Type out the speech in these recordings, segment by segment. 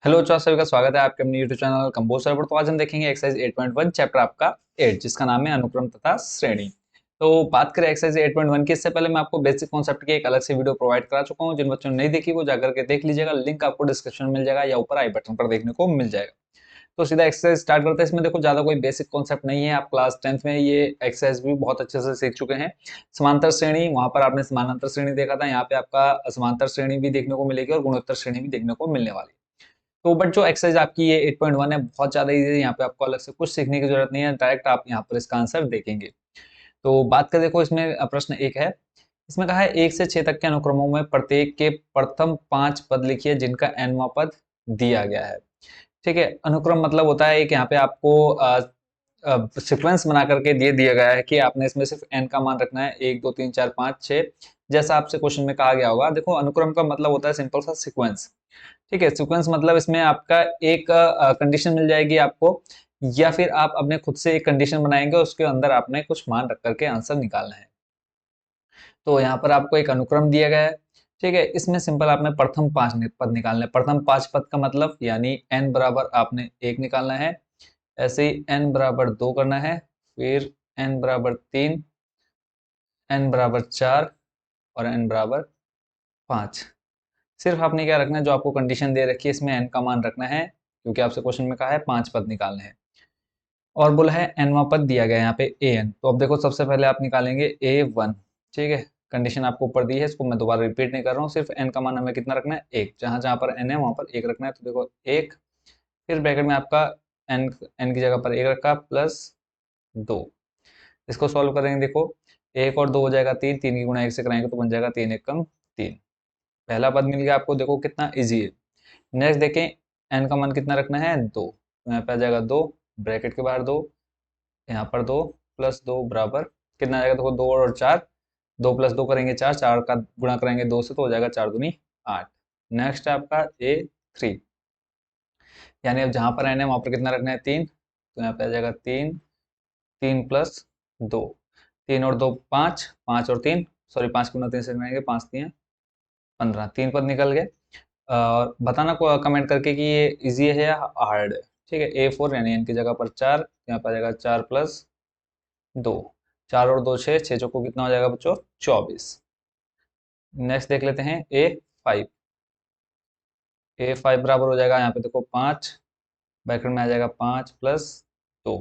Hello तो आप सभी का स्वागत है आपके अपने यूट्यूब चैनल कंपोज सर्वर। तो आज हम देखेंगे एक्सरसाइज 8.1 चैप्टर आपका 8 जिसका नाम है अनुक्रम तथा श्रेणी। तो बात करें एक्सरसाइज 8.1 की, इससे पहले मैं आपको बेसिक कॉन्सेप्ट की एक अलग से वीडियो प्रोवाइड करा चुका हूं। जिन बच्चों ने नहीं देखी वो जाकर के देख लीजिएगा, लिंक आपको डिस्क्रिप्शन में मिल जाएगा या ऊपर आई बटन पर देखने को मिल जाएगा। तो सीधा एक्सरसाइज स्टार्ट करते हैं। इसमें देखो ज्यादा कोई बेसिक कॉन्सेप्ट नहीं है, आप क्लास 10th में ये एक्सरसाइज भी बहुत अच्छे से सीख चुके हैं। समांतर श्रेणी, वहां पर आपने समानांतर श्रेणी देखा था, यहाँ पे आपका समांतर श्रेणी भी देखने को मिलेगी और गुणोत्तर श्रेणी भी देखने को मिलने वाली है। तो बट जो एक्सरसाइज आपकी ये 8.1 है बहुत ज्यादा इजी है, यहाँ पे आपको अलग से कुछ सीखने की जरूरत नहीं है, डायरेक्ट आप यहाँ पर इसका आंसर देखेंगे। तो बात कर देखो, इसमें प्रश्न एक है। इसमें कहा है 1 से 6 तक के अनुक्रमों में प्रत्येक के प्रथम 5 पद लिखिए जिनका nवां पद दिया गया है। ठीक है, अनुक्रम मतलब होता है एक यहाँ पे आपको सीक्वेंस बना करके दिए दिया गया है कि आपने इसमें सिर्फ n का मान रखना है, 1 2 3 4 5 6, जैसा आपसे क्वेश्चन में कहा गया होगा। देखो अनुक्रम का मतलब होता है सिंपल सा सीक्वेंस। ठीक है, सीक्वेंस मतलब इसमें आपका एक कंडीशन मिल जाएगी आपको, या फिर आप अपने खुद से एक कंडीशन बनाएंगे, उसके अंदर आपने कुछ मान रख करके आंसर निकालना है। तो यहाँ पर आपको एक अनुक्रम दिया गया है। ठीक है, इसमें सिंपल आपने प्रथम 5 पद निकालना है। प्रथम 5 पद का मतलब यानी n बराबर आपने 1 निकालना है, ऐसे ही n बराबर 2 करना है, फिर n बराबर 3, n बराबर 4 और n बराबर 5। सिर्फ आपने क्या रखना है, जो आपको कंडीशन दे रखी है इसमें n का मान रखना है, क्योंकि आपसे क्वेश्चन में कहा है 5 पद निकालने हैं और बोला है nवां पद दिया गया है यहाँ पे an। तो अब देखो सबसे पहले आप निकालेंगे a1। ठीक है, कंडीशन आपको ऊपर दी है, इसको मैं दोबारा रिपीट नहीं कर रहा हूँ, सिर्फ n का मान हमें कितना रखना है, 1। जहां जहां पर n है वहां पर 1 रखना है। तो देखो 1, फिर ब्रैकेट में आपका n n की जगह पर 1 रखा प्लस 2। इसको सॉल्व करेंगे, देखो 1 और 2 हो जाएगा 3, 3 की गुणा 1 से कराएंगे तो बन जाएगा 3 एकम 3। पहला पद मिल गया आपको, देखो कितना इजी है। नेक्स्ट देखें, n का मान कितना रखना है, 2। तो यहाँ पे आ जाएगा 2, ब्रैकेट के बाहर 2, यहाँ पर 2 प्लस 2 बराबर कितना आ जाएगा, देखो 2 और 4, 2 प्लस 2 करेंगे 4, 4 का गुणा करेंगे 2 से तो हो जाएगा 4 दूनी 8। नेक्स्ट है आपका a3, यानी अब जहाँ पर n है वहाँ पर कितना रखना है, 3। तो यहाँ पे आ जाएगा 3, 3 प्लस 2, 3 और 2 5, 5 और 3 सॉरी 5 गुना 3 से करेंगे 5 3 15, 3 पद निकल गए। बताना को कमेंट करके कि ये इजी है या हार्ड है। ठीक है, a4 यानी n की जगह पर 4, यहाँ पर आ जाएगा 4 प्लस 2, 4 और 2 6, 6 चौको कितना हो जाएगा बच्चों, 24। नेक्स्ट देख लेते हैं a5। a5 बराबर हो जाएगा यहाँ पे देखो 5, ब्रैकेट में आ जाएगा 5 प्लस 2,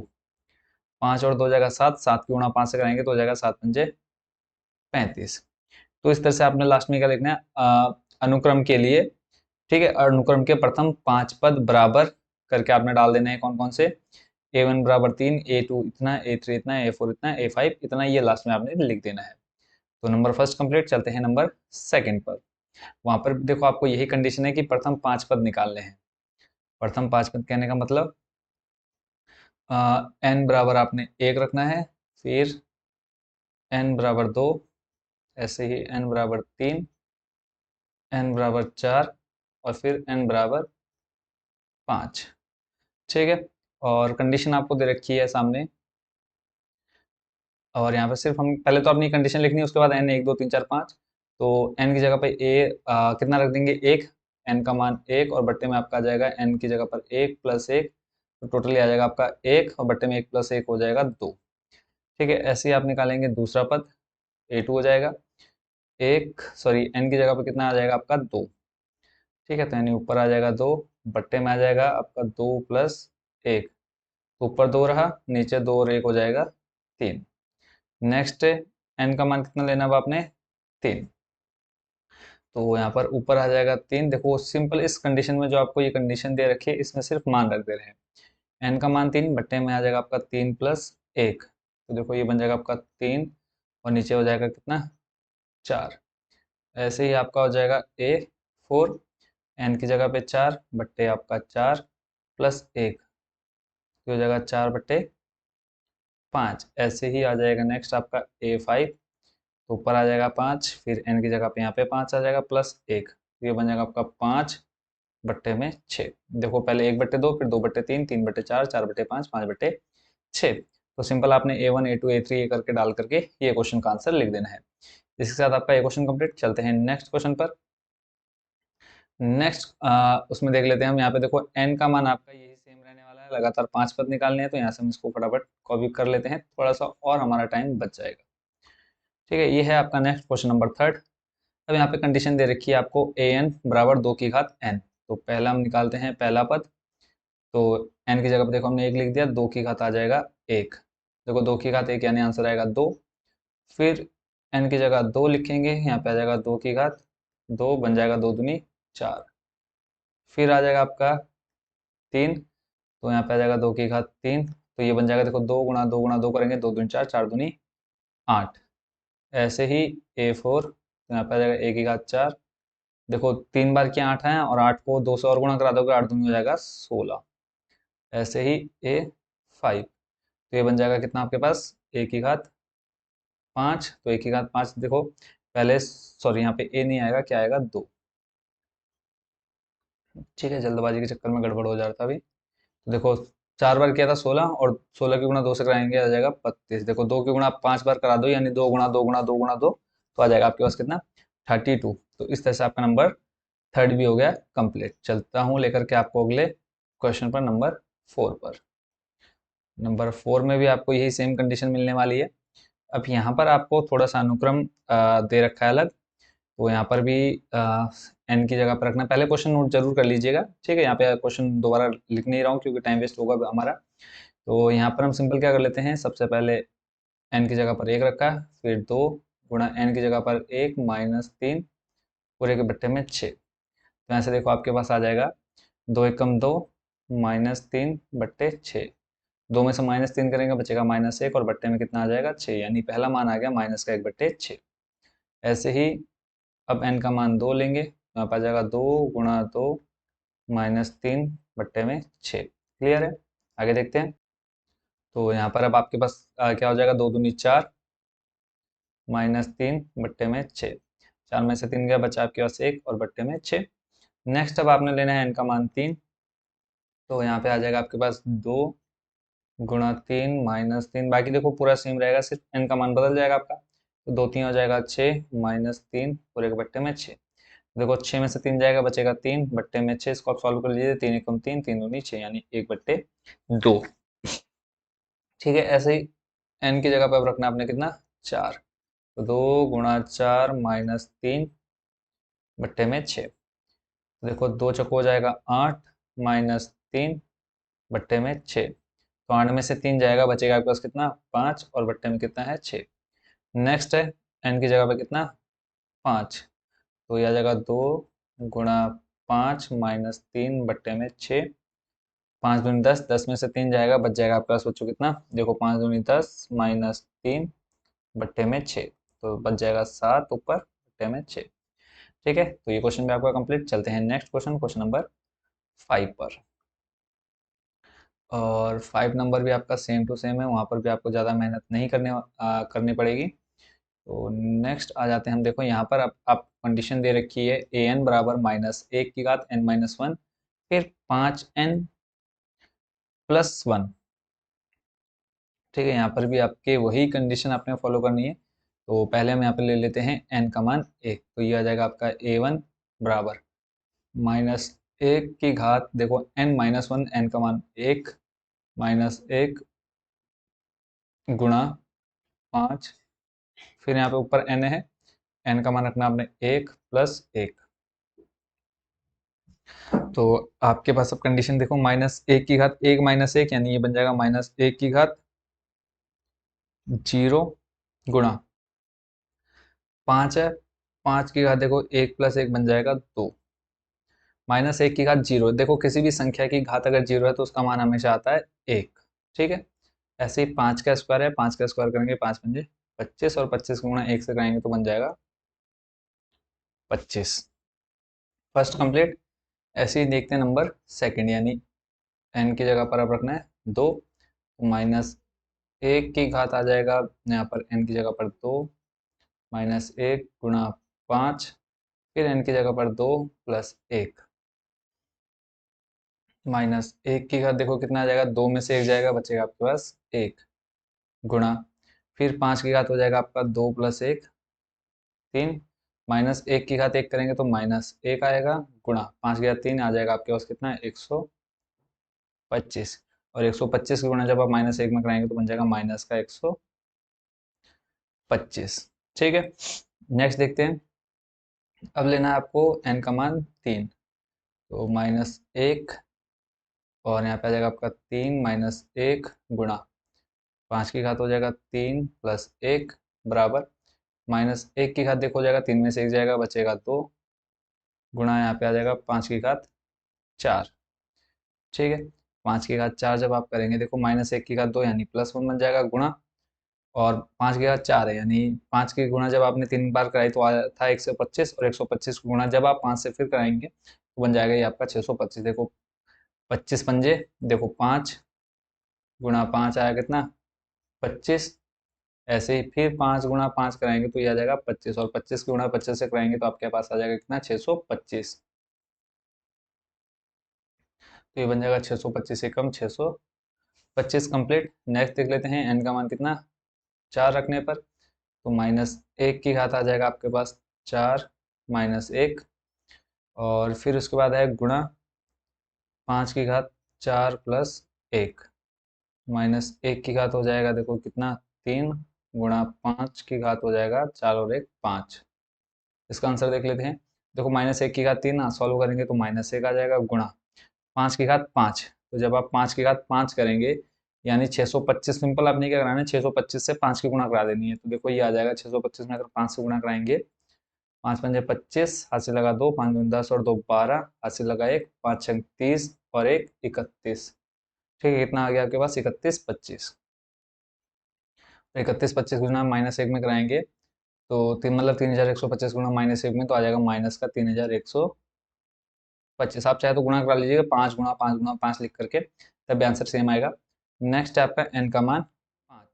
5 और 2 हो जाएगा 7, 7 की गुणा 5 से कराएंगे तो हो जाएगा 7 पंजे 35। तो इस तरह से आपने लास्ट में क्या लिखना है, अनुक्रम के लिए। ठीक है, अनुक्रम के प्रथम 5 पद बराबर करके आपने डाल देना है, कौन कौन से, a1 बराबर 3, a2 इतना, a3 इतना, a4 इतना, a5 इतना, ये लास्ट में आपने लिख देना है। तो नंबर फर्स्ट कंप्लीट। चलते हैं नंबर सेकंड पर। वहां पर देखो आपको यही कंडीशन है कि प्रथम 5 पद निकालने हैं। प्रथम 5 पद कहने का मतलब n बराबर आपने 1 रखना है, फिर n बराबर 2, ऐसे ही n बराबर 3, n बराबर 4 और फिर n बराबर 5। ठीक है, और कंडीशन आपको दे रखी है सामने, और यहाँ पे सिर्फ हम पहले तो अपनी कंडीशन लिखनी है, उसके बाद n 1 2 3 4 5। तो n की जगह पे कितना रख देंगे, 1, n का मान 1 और बट्टे में आपका आ जाएगा n की जगह पर 1 प्लस 1, तो टोटली आ जाएगा आपका 1 और बट्टे में 1 प्लस 1 हो जाएगा 2। ठीक है, ऐसे ही आप निकालेंगे दूसरा पद, a2 हो जाएगा, एक सॉरी n की जगह पर कितना आ जाएगा आपका 2। ठीक है, तो यानी ऊपर आ जाएगा 2, बट्टे में आ जाएगा आपका 2 प्लस 1, तो ऊपर 2 रहा, नीचे 2 और 1 हो जाएगा 3। नेक्स्ट n का मान कितना लेना है आपने, 3। तो यहाँ पर ऊपर आ जाएगा 3। देखो सिंपल इस कंडीशन में जो आपको ये कंडीशन दे रखी है इसमें सिर्फ मान रख दे रहे हैं। n का मान 3, बट्टे में आ जाएगा आपका 3 प्लस 1, तो देखो ये बन जाएगा आपका 3 और नीचे हो जाएगा कितना, 4। ऐसे ही आपका हो जाएगा a4, n की जगह पे 4 बट्टे आपका 4 प्लस 1, तो हो जाएगा 4 बट्टे 5। ऐसे ही आ जाएगा नेक्स्ट आपका a5, तो ऊपर आ जाएगा 5, फिर n की जगह पे यहाँ पे 5 आ जाएगा प्लस 1, तो ये बन जाएगा आपका 5 बट्टे में 6। देखो पहले 1 बट्टे 2, फिर 2 बट्टे 3, 3 बट्टे 4, 4 बट्टे 5, 5 बट्टे 6। तो सिंपल आपने a1 a2 a3 ये करके डाल करके ये क्वेश्चन का आंसर लिख देना है। इसके साथ आपका ये क्वेश्चन कंप्लीट। चलते हैं नेक्स्ट क्वेश्चन पर। नेक्स्ट उसमें देख लेते हैं हम। यहाँ पे देखो n का मान आपका यही सेम रहने वाला है, लगातार 5 पद निकालने हैं, तो यहाँ से हम इसको फटाफट कॉपी कर लेते हैं, थोड़ा सा और हमारा टाइम बच जाएगा। ठीक है, ये है आपका नेक्स्ट क्वेश्चन नंबर थर्ड। अब यहाँ पे कंडीशन दे रखी है आपको an बराबर 2 की घात n। तो पहला हम निकालते हैं पहला पद। तो n की जगह पे देखो हमने 1 लिख दिया, 2 की घात आ जाएगा 1। देखो 2 की घात 1 यानी आंसर आएगा 2। फिर n की जगह 2 लिखेंगे, यहाँ पे आ जाएगा 2 की घात 2, बन जाएगा 2 दूनी 4। फिर आ जाएगा आपका 3, तो यहाँ पे आ जाएगा 2 की घात 3, तो ये बन जाएगा देखो 2 गुणा 2 करेंगे, 2 दूनी 4, 4 दूनी 8। ऐसे ही A4, तो यहाँ पे आ जाएगा 1 की घात 4। देखो 3 बार की 8 है, और 8 को 2 से और गुणा करा दोगे, 8 दूनी हो जाएगा 16। ऐसे ही A5, तो ये बन जाएगा कितना आपके पास, 1 की घात 5। तो 1 की घात 5 देखो पहले, सॉरी यहाँ पे A नहीं आएगा, क्या आएगा 2। ठीक है, जल्दबाजी के चक्कर में गड़बड़ हो जा रहा था अभी। तो देखो 4 बार किया था 16, और 16 की गुणा 2 से कराएंगे आ जाएगा 32। देखो 2 की गुणा 5 बार करा दो, यानी 2 गुणा 2 गुणा 2 गुणा 2, तो आ जाएगा आपके पास कितना, 32। तो इस तरह से आपका नंबर थर्ड भी हो गया कंप्लीट। चलता हूँ लेकर के आपको अगले क्वेश्चन पर, नंबर 4 पर। नंबर 4 में भी आपको यही सेम कंडीशन मिलने वाली है। अब यहाँ पर आपको थोड़ा सा अनुक्रम दे रखा है अलग, तो यहाँ पर भी एन की जगह पर रखना। पहले क्वेश्चन नोट जरूर कर लीजिएगा, ठीक है। यहाँ पे क्वेश्चन दोबारा लिख नहीं रहा हूँ क्योंकि टाइम वेस्ट होगा हमारा। तो यहाँ पर हम सिंपल क्या कर लेते हैं, सबसे पहले एन की जगह पर 1 रखा, फिर 2 गुणा एन की जगह पर 1 माइनस 3 पूरे के बट्टे में 6। तो यहाँ से देखो आपके पास आ जाएगा 2 एकम 2 माइनस 3 बट्टे 6। 2 में से माइनस 3 करेंगे, बचेगा माइनस 1, और बट्टे में कितना आ जाएगा 6, यानी पहला मान आ गया माइनस का 1 बट्टे 6। ऐसे ही अब n का मान 2 लेंगे, तो यहाँ पर आ जाएगा 2 गुणा 2 माइनस 3 बट्टे में 6। क्लियर है, आगे देखते हैं। तो यहाँ पर अब आपके पास क्या हो जाएगा, 2 दूनी 4 माइनस 3 बट्टे में 6। 4 में से 3 गया, बचा आपके पास 1, और बट्टे में 6। नेक्स्ट अब आपने लेना है n का मान 3। तो यहाँ पे आ जाएगा आपके पास 2 गुणा 3 माइनस 3, बाकी देखो पूरा सेम रहेगा, सिर्फ n का मान बदल जाएगा आपका। तो 2 3 हो जाएगा 6 माइनस 3 पूरे के बट्टे में 6। देखो 6 में से 3 जाएगा, बचेगा 3 बट्टे में 6। इसको आप सॉल्व कर लीजिए, 3 एकम 3 3 दूनी 6, यानी 1 बट्टे 2। ठीक है, ऐसे ही n की जगह पर अब रखना आपने कितना, 4। तो 2 गुणा 4 माइनस 3 बट्टे में 6। देखो 2 चौको हो जाएगा 8 माइनस 3 बट्टे में 6। तो 8 में से 3 जाएगा, बचेगा आपके पास कितना, 5, और बट्टे में कितना है 6। नेक्स्ट है n की जगह पर कितना, 5। तो यह आ जाएगा 2 गुणा 5 माइनस 3 बट्टे में 6। 5 दूनी 10, 10 में से 3 जाएगा, बच जाएगा आपके पास बच्चों कितना, देखो 5 दूनी 10 माइनस 3 बट्टे में 6, तो बच जाएगा 7 ऊपर बट्टे में 6। ठीक है, तो ये क्वेश्चन भी आपका कंप्लीट। चलते हैं नेक्स्ट क्वेश्चन, क्वेश्चन नंबर 5 पर। और 5 नंबर भी आपका सेम टू सेम है, वहाँ पर भी आपको ज़्यादा मेहनत नहीं करनी पड़ेगी। तो नेक्स्ट आ जाते हैं हम। देखो यहाँ पर आप कंडीशन दे रखी है ए एन बराबर माइनस 1 की घात n माइनस 1, फिर 5n प्लस 1। ठीक है, यहाँ पर भी आपके वही कंडीशन आपने फॉलो करनी है। तो पहले हम यहाँ पे ले लेते हैं n का मान 1, तो ये आ जाएगा आपका a1 बराबर माइनस 1 की घात, देखो n माइनस 1, n का मान 1 माइनस 1 गुणा 5। फिर यहाँ पे ऊपर n है, n का मान रखना आपने 1 प्लस 1। तो आपके पास अब कंडीशन देखो, माइनस 1 की घात 1 माइनस 1, यानी ये बन जाएगा माइनस 1 की घात 0 गुणा 5 है, 5 की घात देखो 1 प्लस 1 बन जाएगा 2, माइनस 1 की घात 0। देखो किसी भी संख्या की घात अगर 0 है तो उसका मान हमेशा आता है 1। ठीक है, ऐसे ही 5 का स्क्वायर है, 5 का स्क्वायर करेंगे 5 पंजे 25, और 25 को गुणा 1 से कराएंगे तो बन जाएगा 25। First complete. ऐसे ही देखते हैं नंबर सेकंड, यानी n की जगह पर अब रखना है 2, माइनस 1 की घात आ जाएगा यहाँ पर n की जगह पर 2 माइनस 1 गुणा 5, फिर n की जगह पर 2 प्लस 1 माइनस 1 की घात देखो कितना आ जाएगा, 2 में से 1 जाएगा, बचेगा आपके पास 1 गुणा, फिर 5 की घात हो जाएगा आपका 2 प्लस 1 3, -1 की घात 1 करेंगे तो -1 आएगा, गुणा 5 की घात 3 आ जाएगा आपके पास कितना है 125, और 125 की गुणा जब आप -1 में कराएंगे तो बन जाएगा माइनस का 125। ठीक है, नेक्स्ट देखते हैं। अब लेना है आपको n का मान 3, तो -1 और यहाँ पे आ जाएगा आपका 3 -1 गुणा 5 की घात हो जाएगा 3 प्लस 1 बराबर -1 की घात देखो हो जाएगा 3 में से 1 जाएगा बचेगा 2 गुणा यहाँ पे आ जाएगा 5 की घात 4। ठीक है, 5 की घात 4 जब आप करेंगे देखो -1 की घात 2 यानी +1 बन जाएगा गुणा, और 5 की घात 4 है यानी 5 की गुणा जब आपने 3 बार कराई तो आया था 125, और 125 की गुणा जब आप 5 से फिर कराएंगे तो बन जाएगा ये आपका 625। देखो 25 पंजे देखो 5 गुणा 5 आया कितना 25, ऐसे ही फिर 5 गुणा 5 कराएंगे तो ये आ जाएगा 25, और 25 की गुणा 25 से कराएंगे तो आपके पास आ जाएगा कितना 625। तो ये बन जाएगा 625 एकम 625 कंप्लीट। नेक्स्ट देख लेते हैं n का मान कितना 4 रखने पर, तो -1 की घात आ जाएगा आपके पास 4 -1, और फिर उसके बाद है गुणा 5 की घात 4 प्लस 1, -1 की घात हो जाएगा देखो कितना 3 गुणा 5 की घात हो जाएगा 4 और 1 5। इसका आंसर देख लेते हैं। देखो -1 की घात 3 सॉल्व करेंगे तो -1 आ जाएगा गुणा 5 की घात 5, तो जब आप 5 की घात 5 करेंगे यानी 625, सिंपल आपने क्या कराना है 625 से 5 की गुणा करा देनी है, तो देखो ये आ जाएगा 625 में अगर 5 से गुणा कराएंगे 5 पंजे 25, हाथ से लगा 2, 5 दूनी 10 और 2 12, हाथ से लगा 1, 5 छंग 30 और 1 31। ठीक है, कितना आ गया आपके पास 31 25। 31 25 गुना -1 में कराएंगे तो तीन मतलब 3125 गुना -1 में तो आ जाएगा माइनस का 3125। आप चाहे तो गुणा करा लीजिएगा 5 लिख करके, तब भी आंसर सेम आएगा। नेक्स्ट है आपका n का मान 5,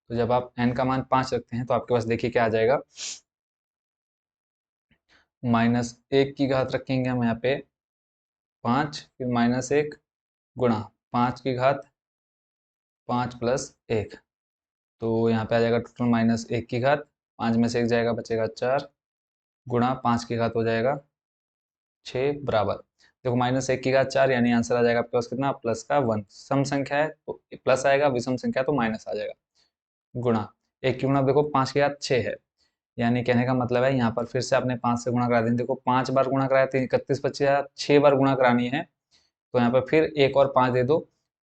तो जब आप n का मान 5 रखते हैं तो आपके पास देखिए क्या आ जाएगा, -1 की घात रखेंगे हम यहाँ पे 5, फिर -1 गुणा 5 की घात 5 प्लस 1, तो यहाँ पे आ जाएगा टोटल -1 की घात, 5 में से 1 जाएगा बचेगा 4 गुणा 5 की घात हो जाएगा 6 बराबर। देखो -1 की घात 4 यानी आंसर आ जाएगा आपके पास कितना प्लस का 1। सम संख्या है तो प्लस आएगा, विषम संख्या तो माइनस आ जाएगा, गुणा 1 की गुणा देखो 5 की घात 6 है, यानी कहने का मतलब है यहाँ पर फिर से आपने 5 से गुणा करा देंगे। देखो 5 बार गुणा कराया तो 31 25 6 बार गुणा करानी है, तो यहाँ पर फिर 1 और 5 दे दो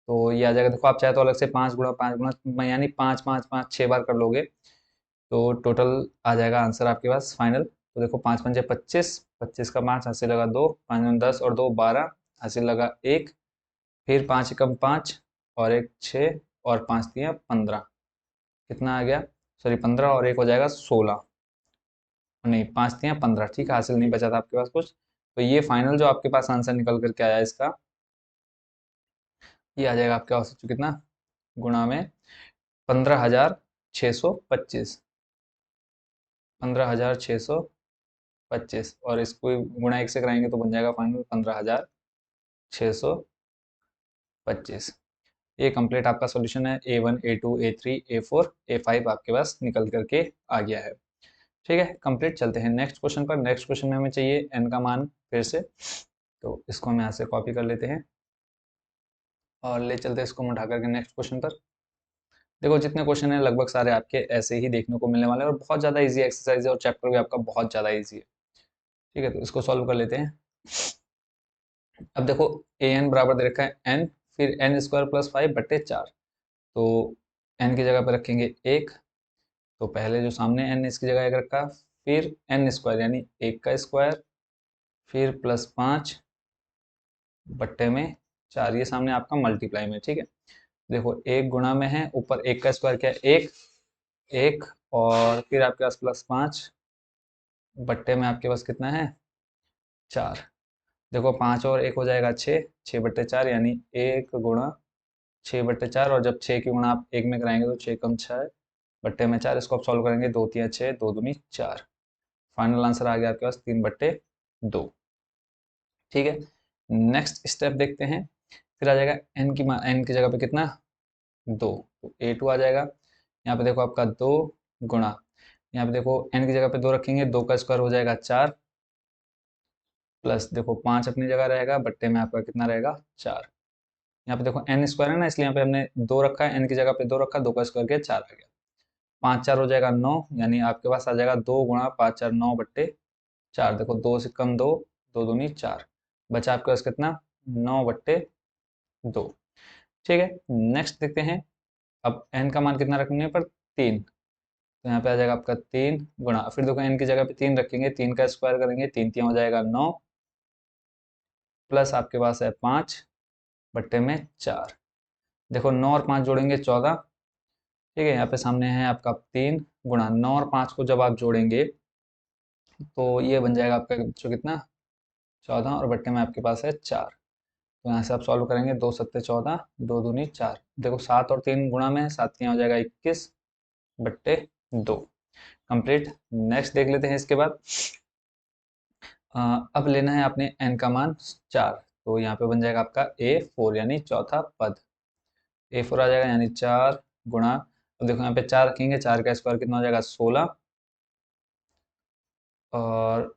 तो ये आ जाएगा। देखो आप चाहे तो अलग से 5 गुणा 5 गुणा यानी 5 5 5 6 बार कर लोगे तो टोटल आ जाएगा आंसर आपके पास फाइनल। तो देखो 5 पंजे 25, 25 का 5 हासिल लगा 2, 5 दूनी 10 और 2 12, हासिल लगा 1, फिर 5 एकम 5 और 1 6 और 5 दिया 15, कितना आ गया सॉरी 15 और 1 हो जाएगा 16, नहीं 5 दिया 15। ठीक है, हासिल नहीं बचा था आपके पास कुछ, तो ये फाइनल जो आपके पास आंसर निकल करके आया इसका, ये आ जाएगा आपके पास कितना गुणा में 15,625, 15,625, और इसको गुणा 1 से कराएंगे तो बन जाएगा फाइनल 15,625। ये कंप्लीट आपका सॉल्यूशन है, A1 A2 A3 A4 A5 आपके पास निकल करके आ गया है। ठीक है, कंप्लीट। चलते हैं नेक्स्ट क्वेश्चन पर। नेक्स्ट क्वेश्चन में हमें चाहिए n का मान फिर से, तो इसको हम यहाँ से कॉपी कर लेते हैं और ले चलते हैं इसको हम उठा करके नेक्स्ट क्वेश्चन पर। देखो जितने क्वेश्चन हैं लगभग सारे आपके ऐसे ही देखने को मिलने वाले हैं, और बहुत ज़्यादा इजी एक्सरसाइज है और चैप्टर भी आपका बहुत ज़्यादा इजी है। ठीक है, तो इसको सॉल्व कर लेते हैं। अब देखो an बराबर दे रखा है n, फिर n स्क्वायर प्लस 5/4, तो n की जगह पर रखेंगे 1, तो पहले जो सामने n इसकी जगह 1 रखा, फिर n स्क्वायर यानी 1 का स्क्वायर, फिर प्लस 5/4, ये सामने आपका मल्टीप्लाई में। ठीक है, देखो 1 गुणा में है, ऊपर 1 का स्क्वायर क्या है 1 1, और फिर आपके पास प्लस 5 बट्टे में आपके पास कितना है 4। देखो 5 और 1 हो जाएगा 6, 6/4 यानी 1 गुणा 6/4, और जब 6 की गुणा आप 1 में कराएंगे तो 6 कम 6 बट्टे में 4, इसको आप सॉल्व करेंगे 2 3 6 2 दूनी 4, फाइनल आंसर आ गया आपके पास 3/2। ठीक है, नेक्स्ट स्टेप देखते हैं। फिर आ जाएगा n की जगह पे कितना 2, तो A2 आ जाएगा। यहाँ पे देखो आपका 2 गुणा यहाँ पे देखो n की जगह पे 2 रखेंगे, 2 का स्क्वायर हो जाएगा 4, प्लस देखो 5 अपनी जगह रहेगा, बट्टे में आपका कितना रहेगा 4। यहाँ पे देखो n स्क्वायर है ना, इसलिए यहाँ पे हमने 2 रखा है, n की जगह पे 2 रखा, 2 का स्क्वायर किया 4 आ गया। 5 4 हो जाएगा 9, यानी आपके पास आ जाएगा 2 गुणा 5 4 9 बट्टे 4। देखो 2 से कम 2, 2 दूनी 4, बचा आपके पास कितना 9 बट्टे 2। ठीक है, नेक्स्ट देखते हैं। अब n का मान कितना रखेंगे पर 3, तो यहाँ पे आ जाएगा आपका 3 गुणा, फिर देखो n की जगह पे 3 रखेंगे, 3 का स्क्वायर करेंगे, 3 3 हो जाएगा 9, प्लस आपके पास है 5 बट्टे में 4। देखो 9 और 5 जोड़ेंगे 14। ठीक है, यहाँ पे सामने है आपका 3 गुणा 9 और 5 को जब आप जोड़ेंगे तो ये बन जाएगा आपका जो कितना 14, और बट्टे में आपके पास है 4। तो यहाँ से आप सॉल्व करेंगे, 2 सत्ते 14, 2 दूनी 4। देखो 7 और 3 गुणा में है, 7 3 हो जाएगा 21 बट्टे 2। कंप्लीट। नेक्स्ट देख लेते हैं इसके बाद। अब लेना है आपने n का मान 4, तो यहाँ पे बन जाएगा आपका A4 यानी चौथा पद। A4 आ जाएगा यानी 4 गुणा, अब देखो यहाँ पे 4 रखेंगे, 4 का स्क्वायर कितना हो जाएगा 16, और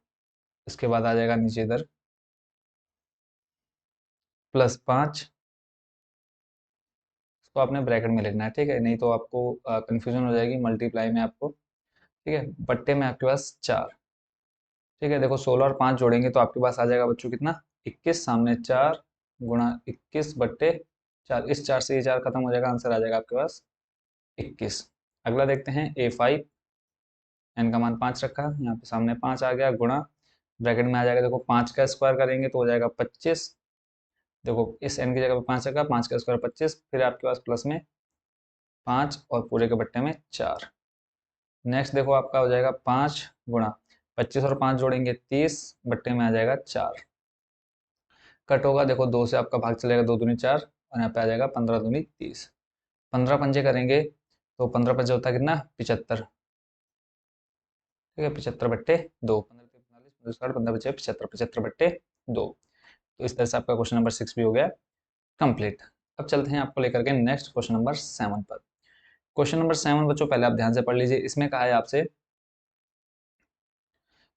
इसके बाद आ जाएगा नीचे इधर प्लस 5, इसको आपने ब्रैकेट में लिखना है, ठीक है, नहीं तो आपको कंफ्यूजन हो जाएगी मल्टीप्लाई में आपको। ठीक है, बट्टे में आपके पास 4। ठीक है, देखो 16 और 5 जोड़ेंगे तो आपके पास आ जाएगा बच्चों कितना 21, सामने 4 गुणा 21 बट्टे 4, इस 4 से ये 4 खत्म हो जाएगा, आंसर आ जाएगा आपके पास 21। अगला देखते हैं A5, n का मान 5 रखा, यहाँ पे सामने 5 आ गया, गुणा ब्रैकेट में आ जाएगा, देखो 5 का स्क्वायर करेंगे तो हो जाएगा 25। देखो इस n की जगह पे 5 रखा, 5 का स्क्वायर 25, फिर आपके पास प्लस में 5 और पूरे के बट्टे में 4। नेक्स्ट देखो आपका हो जाएगा 5 गुणा 25 और 5 जोड़ेंगे 30, बट्टे में आ जाएगा 4। कट होगा, देखो 2 से आपका भाग चलेगा, 2 दूनी 4, और यहाँ पे आ जाएगा 15 दूनी 30। 15 पंजे करेंगे तो 15 पंजे होता है कितना 75। ठीक है, 75 बट्टे 2, 15 45 60 15 बचे 75, 75 बट्टे 2। तो इस तरह से आपका क्वेश्चन नंबर 6 भी हो गया कंप्लीट। अब चलते हैं आपको लेकर के नेक्स्ट क्वेश्चन नंबर 7 पर। क्वेश्चन नंबर 7 बच्चों पहले आप ध्यान से पढ़ लीजिए। इसमें कहा है आपसे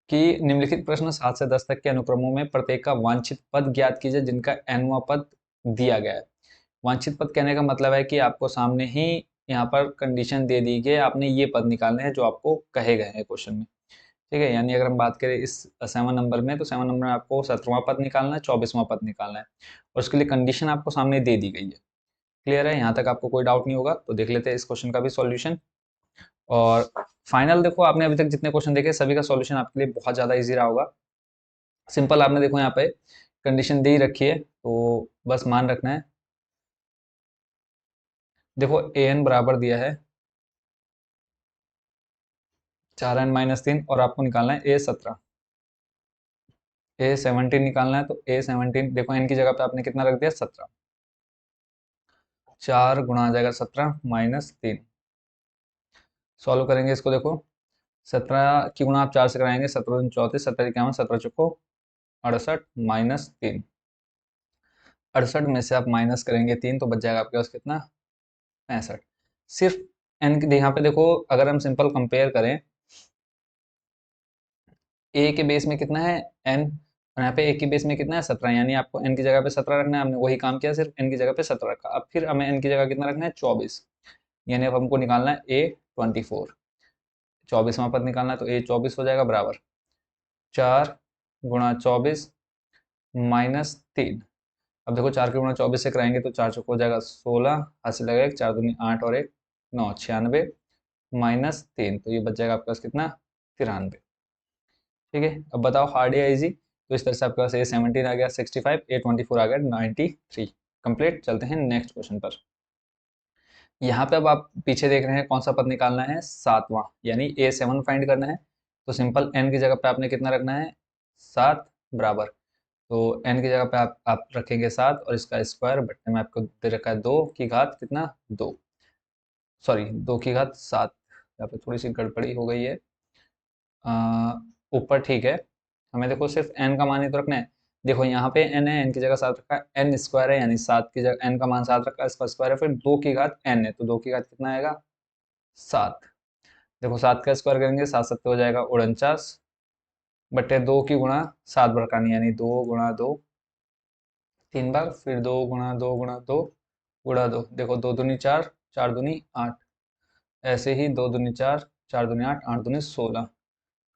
कि निम्नलिखित प्रश्न 7 से 10 तक के अनुक्रमों में प्रत्येक का वांछित पद ज्ञात कीजिए जिनका nवां पद दिया गया है। वांछित पद कहने का मतलब है कि आपको सामने ही यहाँ पर कंडीशन दे दी गई, आपने ये पद निकालने हैं जो आपको कहे गए हैं क्वेश्चन में। ठीक है, यानी अगर हम बात करें इस 7 नंबर में, तो 7 नंबर में आपको 17वां पद निकालना है, 24वां पद निकालना है, और उसके लिए कंडीशन आपको सामने दे दी गई है। क्लियर है, यहाँ तक आपको कोई डाउट नहीं होगा। तो देख लेते हैं इस क्वेश्चन का भी सॉल्यूशन। और फाइनल देखो, आपने अभी तक जितने क्वेश्चन देखे सभी का सॉल्यूशन आपके लिए बहुत ज़्यादा इजी रहा होगा। सिंपल, आपने देखो यहाँ पे कंडीशन दे ही रखी है, तो बस मान रखना है। देखो an बराबर दिया है 4n-3, और आपको निकालना है a17। a17 निकालना है, तो a17 देखो n की जगह पे आपने कितना रख दिया 17, 4 गुणा आ जाएगा 17 -3। सॉल्व करेंगे इसको, देखो 17 की गुणा आप 4 से कराएंगे, 17 दूनी 34, 17 इक्यावन, 17 चौको 68 -3। 68 में से आप माइनस करेंगे 3, तो बच जाएगा आपके पास कितना 65। सिर्फ n की यहाँ पे देखो, अगर हम सिंपल कंपेयर करें, a के बेस में कितना है n, और यहाँ पे a के बेस में कितना है 17, यानी आपको n की जगह पे 17 रखना है। हमने वही काम किया, सिर्फ n की जगह पे 17 रखा। अब फिर हमें n की जगह कितना रखना है 24, यानी अब हमको निकालना है a24। 24वां पद निकालना है, तो a24 हो जाएगा बराबर 4 गुणा 24 -3। अब देखो 4 के गुणा 24 से कराएंगे तो 4 चौको हो जाएगा 16, हाथ से लगेगा 4 दूनी 8 और 1 9, 96 -3, तो ये बच जाएगा आपके पास कितना 93। ठीक है, अब बताओ हार्ड या इजी। तो इस तरह से आपके पास a17 आ गया 65, a24 आ गया 93। कंप्लीट। चलते हैं नेक्स्ट क्वेश्चन पर। यहाँ पे अब आप पीछे देख रहे हैं कौन सा पद निकालना है 7वां, यानी a7 फाइंड करना है। तो सिंपल n की जगह पे आपने कितना रखना है 7 बराबर, तो n की जगह पे आप रखेंगे 7, और इसका स्क्वायर बट्टे में आपको दे रखा है 2 की घात कितना 2, सॉरी 2 की घात 7। यहाँ पे थोड़ी सी गड़बड़ी हो गई है। ऊपर ठीक है, हमें देखो सिर्फ n का मान ही तो रखना है। देखो यहाँ पे n है, n की जगह 7 रखा है, n स्क्वायर है यानी 7 की जगह n का मान 7 रखा है, इसका स्क्वायर है, फिर 2 की घात n है, तो 2 की घात कितना आएगा 7। देखो 7 का स्क्वायर करेंगे 7 7 हो जाएगा 49 बटे 2 की गुणा 7 बार करनी यानी 2 गुणा 2 3 बार, फिर 2 गुणा 2 गुणा 2 गुणा 2। देखो 2 दूनी 4, 4 दूनी 8, ऐसे ही 2 दूनी 4, 4 दूनी 8, 8 दूनी 16।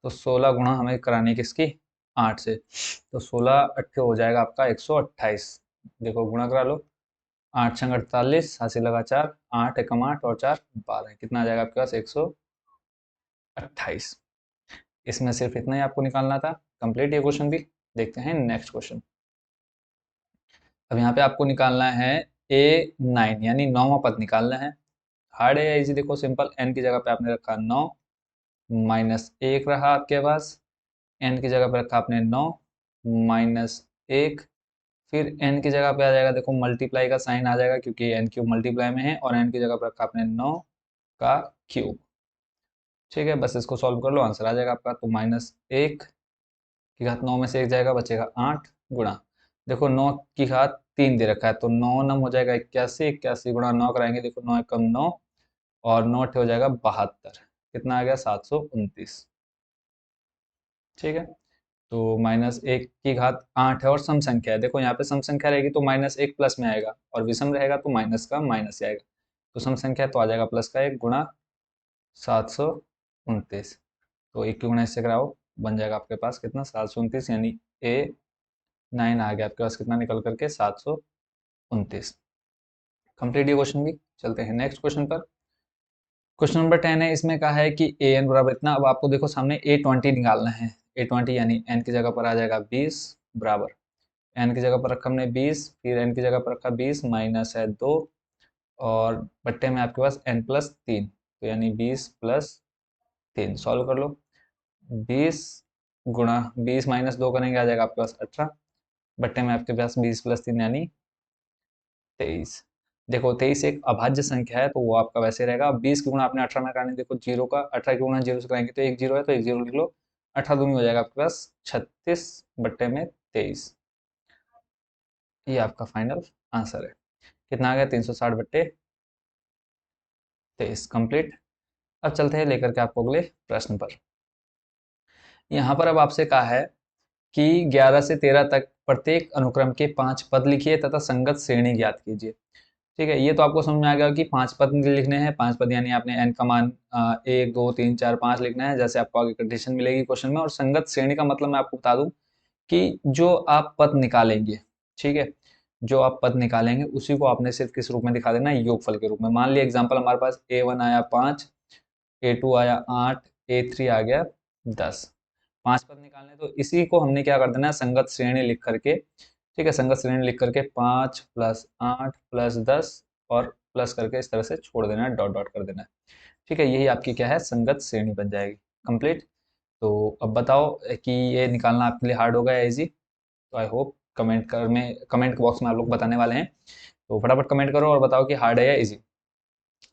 तो 16 गुणा हमें करानी है किसकी, 8 से। तो 16 अट्ठे हो जाएगा आपका 128। देखो गुणा करा लो, 8 छंग 48, हासिल लगा 4, 8 एकम 8 और 4 12, कितना आ जाएगा आपके पास 128। इसमें सिर्फ इतना ही आपको निकालना था। कंप्लीट ये क्वेश्चन भी। देखते हैं नेक्स्ट क्वेश्चन। अब यहाँ पे आपको निकालना है A9 यानी 9वां पद निकालना है। हार्ड है या इजी, देखो सिंपल। n की जगह पे आपने रखा 9 माइनस 1 रहा आपके पास, n की जगह पे रखा आपने 9 माइनस 1, फिर n की जगह पे आ जाएगा, देखो मल्टीप्लाई का साइन आ जाएगा क्योंकि n क्यूब मल्टीप्लाई में है, और n की जगह पे रखा आपने 9 का क्यूब। ठीक है, बस इसको सॉल्व कर लो, आंसर आ जाएगा आपका। तो माइनस 1 की घात 9 में से 1 जाएगा, बचेगा 8 गुणा, देखो 9 की घात 3 दे रखा है तो 9 नम हो जाएगा 81, 81 गुणा 9 कराएंगे, देखो 9 एकम 9 और 9 अट्ठे हो जाएगा 72, कितना आ गया 729। ठीक है, तो माइनस 1 की घात 8 है और सम संख्या है। देखो यहाँ पे सम संख्या रहेगी तो माइनस 1 प्लस में आएगा, और विषम रहेगा तो माइनस का माइनस ही आएगा। तो सम संख्या है तो आ जाएगा प्लस का 1 गुणा 729। तो 1 की गुणा इससे कराओ, बन जाएगा आपके पास कितना 729, यानी A9 आ गया आपके पास कितना निकल करके 729। कंप्लीट ये क्वेश्चन भी। चलते हैं नेक्स्ट क्वेश्चन पर। क्वेश्चन नंबर 10 है, इसमें कहा है कि an बराबर इतना। अब आपको देखो सामने A20 निकालना है। A20 यानी n की जगह पर आ जाएगा 20 बराबर, n की जगह पर रखा हमने 20, फिर n की जगह पर रखा 20 माइनस है 2, और बट्टे में आपके पास n प्लस 3, तो यानी 20 प्लस 3। सॉल्व कर लो, 20 गुणा 20 माइनस 2 करेंगे, आ जाएगा आपके पास 18, बट्टे में आपके पास 20 प्लस 3 यानी 23। देखो 23 एक अभाज्य संख्या है तो वो आपका वैसे रहेगा। अब 20 की गुणा आपने 18 में करानी, देखो जीरो का 18 की गुणा जीरो से कराएंगे तो एक जीरो है तो एक जीरो लिख लो, 18 दूनी हो जाएगा आपके पास 36 बट्टे में 23। ये आपका फाइनल आंसर है। कितना आ गया 360 बट्टे 23। कंप्लीट। अब चलते हैं लेकर के आपको अगले प्रश्न पर। यहाँ पर अब आपसे कहा है कि 11 से 13 तक प्रत्येक अनुक्रम के 5 पद लिखिए तथा संगत श्रेणी ज्ञात कीजिए। ठीक है, ये तो आपको समझ में आ गया कि 5 पद लिखने हैं। 5 पद यानी आपने n का मान 1 2 3 4 5 लिखना है, जैसे आपको आगे कंडीशन मिलेगी क्वेश्चन में। और संगत श्रेणी का मतलब मैं आपको बता दूं कि जो आप पद निकालेंगे, ठीक है, जो आप पद निकालेंगे उसी को आपने सिर्फ किस रूप में दिखा देना है, योगफल के रूप में। मान लिया एग्जाम्पल हमारे पास A1 आया 5, A2 आया 8, A3 आ गया 10। 5 पद निकालने, तो इसी को हमने क्या कर देना है, संगत श्रेणी लिख करके, ठीक है, संगत श्रेणी लिख करके 5 प्लस 8 प्लस 10 और प्लस करके इस तरह से छोड़ देना है, डॉट डॉट कर देना है। ठीक है, यही आपकी क्या है, संगत श्रेणी बन जाएगी। कंप्लीट। तो अब बताओ कि ये निकालना आपके लिए हार्ड होगा या इजी। तो आई होप कमेंट बॉक्स में आप लोग बताने वाले हैं, तो फटाफट कमेंट करो और बताओ कि हार्ड है या इजी।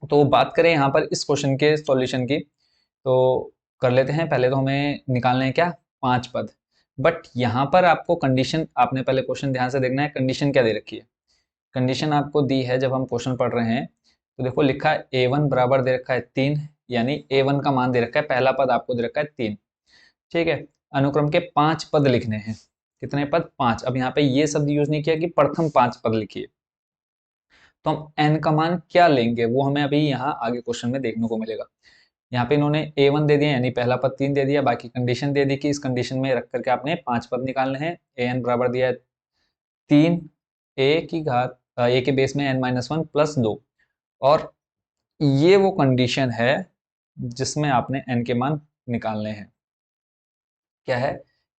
तो बात करें यहाँ पर इस क्वेश्चन के सॉल्यूशन की, तो कर लेते हैं। पहले तो हमें निकालना है क्या, 5 पद। बट यहाँ पर आपको कंडीशन, आपने पहले क्वेश्चन ध्यान से देखना है, कंडीशन क्या दे रखी है। कंडीशन आपको दी है जब हम क्वेश्चन पढ़ रहे हैं, तो देखो लिखा है A1 बराबर दे रखा है 3, यानी A1 का मान दे रखा है, पहला पद आपको दे रखा है 3। ठीक है, अनुक्रम के 5 पद लिखने हैं। कितने पद, 5। अब यहाँ पे ये शब्द यूज नहीं किया कि प्रथम 5 पद लिखिए, तो हम n का मान क्या लेंगे वो हमें अभी यहाँ आगे क्वेश्चन में देखने को मिलेगा। यहाँ पे इन्होंने A1 दे दिया यानी पहला पद 3 दे दिया, बाकी कंडीशन दे दी कि इस कंडीशन में रख करके आपने 5 पद निकालने हैं। an बराबर दिया है 3, a के बेस में n-1 प्लस 2, और ये वो कंडीशन है जिसमें आपने n के मान निकालने हैं। क्या है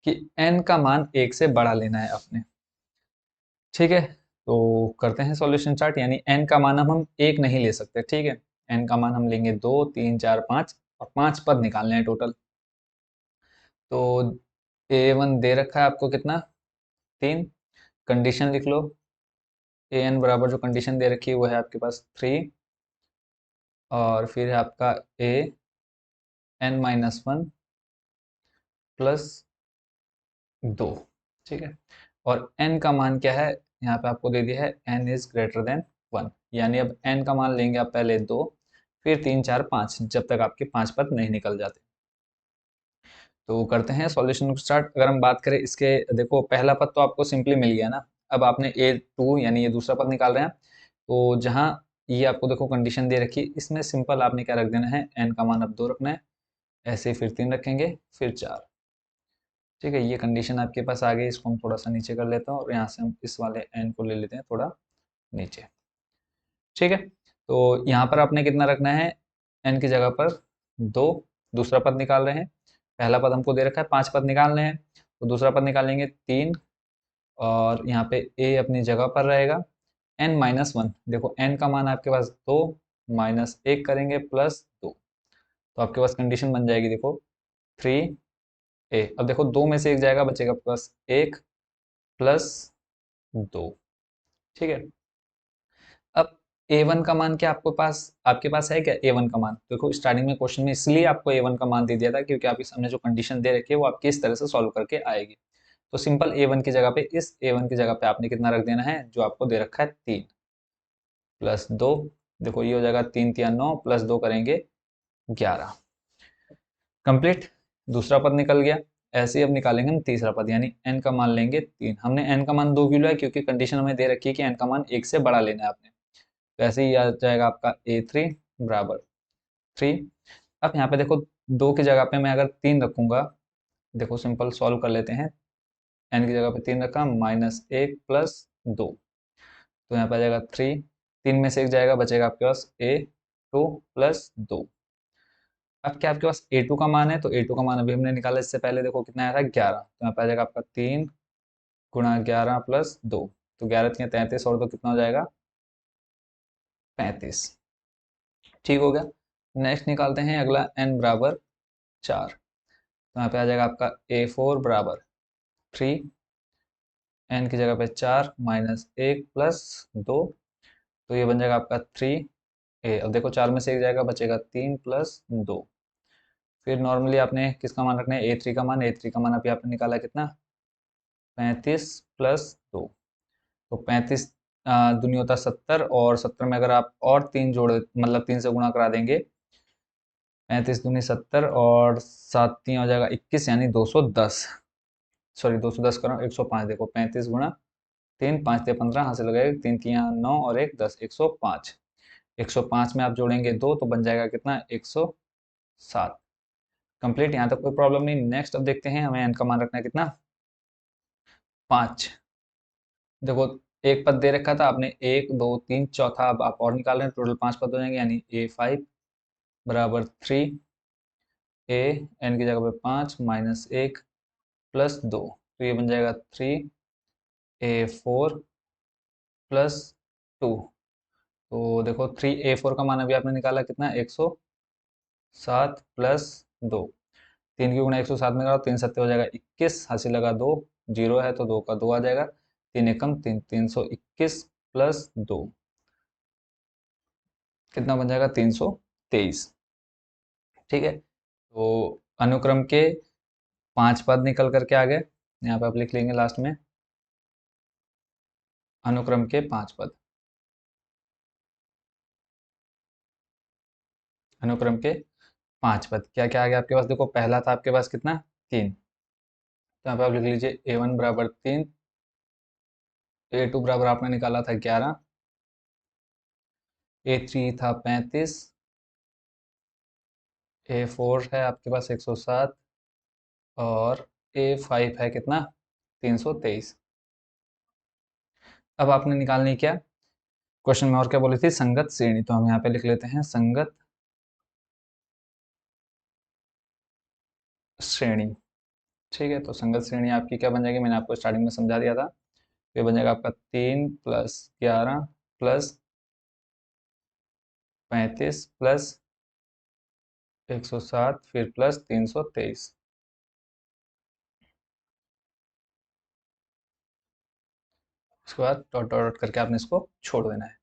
कि n का मान 1 से बड़ा लेना है आपने। ठीक है, तो करते हैं सॉल्यूशन चार्ट। यानी n का मान हम 1 नहीं ले सकते, ठीक है, n का मान हम लेंगे 2 3 4 5, और 5 पद निकालने हैं टोटल। तो A1 दे रखा है आपको कितना, 3। कंडीशन लिख लो, an बराबर जो कंडीशन दे रखी है वो है आपके पास 3, और फिर है आपका a n-1 प्लस 2। ठीक है, और n का मान क्या है, यहाँ पे आपको दे दिया है n इज ग्रेटर देन 1, यानी अब n का मान लेंगे आप पहले 2, फिर 3 4 5 जब तक आपके 5 पद नहीं निकल जाते। तो करते हैं सॉल्यूशन को स्टार्ट। अगर हम बात करें इसके, देखो पहला पद तो आपको सिंपली मिल गया ना। अब आपने A2 यानी ये दूसरा पद निकाल रहे हैं, तो जहां ये आपको देखो कंडीशन दे रखी है, इसमें सिंपल आपने क्या रख देना है, n का मान अब 2 रखना है, ऐसे फिर 3 रखेंगे, फिर 4। ठीक है, ये कंडीशन आपके पास आ गई। इसको हम थोड़ा सा नीचे कर लेते हैं और यहाँ से हम इस वाले n को ले लेते हैं थोड़ा नीचे। ठीक है, तो यहाँ पर आपने कितना रखना है, n की जगह पर 2। दूसरा पद निकाल रहे हैं, पहला पद हमको दे रखा है, 5 पद निकालने हैं, तो दूसरा पद निकालेंगे 3, और यहाँ पे a अपनी जगह पर रहेगा। n-1, देखो n का मान आपके पास 2, -1 करेंगे +2, तो आपके पास कंडीशन बन जाएगी देखो 3a। अब देखो 2 में से 1 जाएगा, बचेगा प्लस 1 प्लस 2। ठीक है, अब a1 का मान क्या आपके पास है क्या, a1 का मान? देखो स्टार्टिंग में क्वेश्चन में इसलिए आपको a1 का मान दे दिया था क्योंकि आप इस हमने जो कंडीशन दे रखी है वो आपकी इस तरह से सॉल्व करके आएगी। तो सिंपल a1 की जगह पे, इस a1 की जगह पे आपने कितना रख देना है, जो आपको दे रखा है 3 प्लस 2। देखो ये हो जाएगा 3 3 9 प्लस 2 करेंगे 11। कंप्लीट, दूसरा पद निकल गया। ऐसे ही अब निकालेंगे हम तीसरा पद, यानी n का मान लेंगे 3। हमने n का मान 2 क्यों लिया, क्योंकि कंडीशन हमें दे रखी है कि n का मान 1 से बड़ा लेना है आपने। तो ऐसे ही आ जाएगा आपका a3 बराबर 3। अब यहाँ पे देखो 2 की जगह पे मैं अगर 3 रखूंगा, देखो सिंपल सॉल्व कर लेते हैं। n की जगह पे 3 रखा, -1 प्लस 2, तो यहाँ पे आ जाएगा 3। 3 में से 1 जाएगा, बचेगा आपके पास a2 प्लस 2। अब क्या आपके पास a2 का मान है, तो a2 का मान अभी हमने निकाला, इससे पहले देखो कितना आया था 11, तो यहाँ पे आ जाएगा आपका 3 गुणा 11 प्लस 2, तो 11 3 33 और 2 कितना हो जाएगा 35। ठीक हो गया। नेक्स्ट निकालते हैं अगला n बराबर 4, तो यहाँ पे आ जाएगा आपका a4 बराबर 3, n की जगह पे 4 -1 प्लस 2, तो ये बन जाएगा आपका 3a। अब देखो 4 में से 1 जाएगा, बचेगा 3 प्लस 2। फिर नॉर्मली आपने किसका मान रखना है, a3 का मान। a3 का मान अभी आपने निकाला कितना, 35 प्लस 2, तो 35 दूनी होता 70, और 70 में अगर आप और 3 जोड़े, मतलब 3 से गुणा करा देंगे, 35 दूनी 70 और 7 3 हो जाएगा 21, यानी 210। सॉरी 210 करो 105। देखो 35 गुणा 3, 5 3 15, हाथ से लगाएगा 3 3 9 और 1 10, 105। 105 में आप जोड़ेंगे 2 तो बन जाएगा कितना, 107। कंप्लीट, यहाँ तक कोई प्रॉब्लम नहीं। नेक्स्ट अब देखते हैं, हमें n का मान रखना है कितना, 5। देखो एक पद दे रखा था आपने, 1 2 3, चौथा अब आप और निकाल रहे हैं, टोटल 5 पद हो जाएंगे, यानी a5 बराबर 3, a n की जगह पे 5 -1 प्लस 2, तो ये बन जाएगा 3a4 प्लस 2। तो देखो 3a4 का मान अभी आपने निकाला कितना, 107 प्लस 2। 3 की गुणा 107 में करो, 3 सत्ते हो जाएगा 21, हासिल लगा 2, जीरो है तो 2 का 2 आ जाएगा, 3 एकम 3, 321 प्लस 2 कितना बन जाएगा, 323। ठीक है, तो अनुक्रम के 5 पद निकल करके आ गए। यहाँ पे आप लिख लेंगे लास्ट में, अनुक्रम के 5 पद, अनुक्रम के 5 पद क्या क्या आ गया आपके पास। देखो पहला था आपके पास कितना, 3, तो यहाँ पे आप लिख लीजिए a1 बराबर 3, a2 बराबर आपने निकाला था 11, a3 था 35, a4 है आपके पास 107, और a5 है कितना, 323। अब आपने निकालनी क्या, क्वेश्चन में और क्या बोली थी, संगत श्रेणी, तो हम यहाँ पे लिख लेते हैं संगत श्रेणी। ठीक है, तो संगत श्रेणी आपकी क्या बन जाएगी, मैंने आपको स्टार्टिंग में समझा दिया था। ये बन जाएगा आपका 3 प्लस 11 प्लस 35 प्लस 107 फिर प्लस 323। उसके बाद डॉट डॉट डॉट करके आपने इसको छोड़ देना है।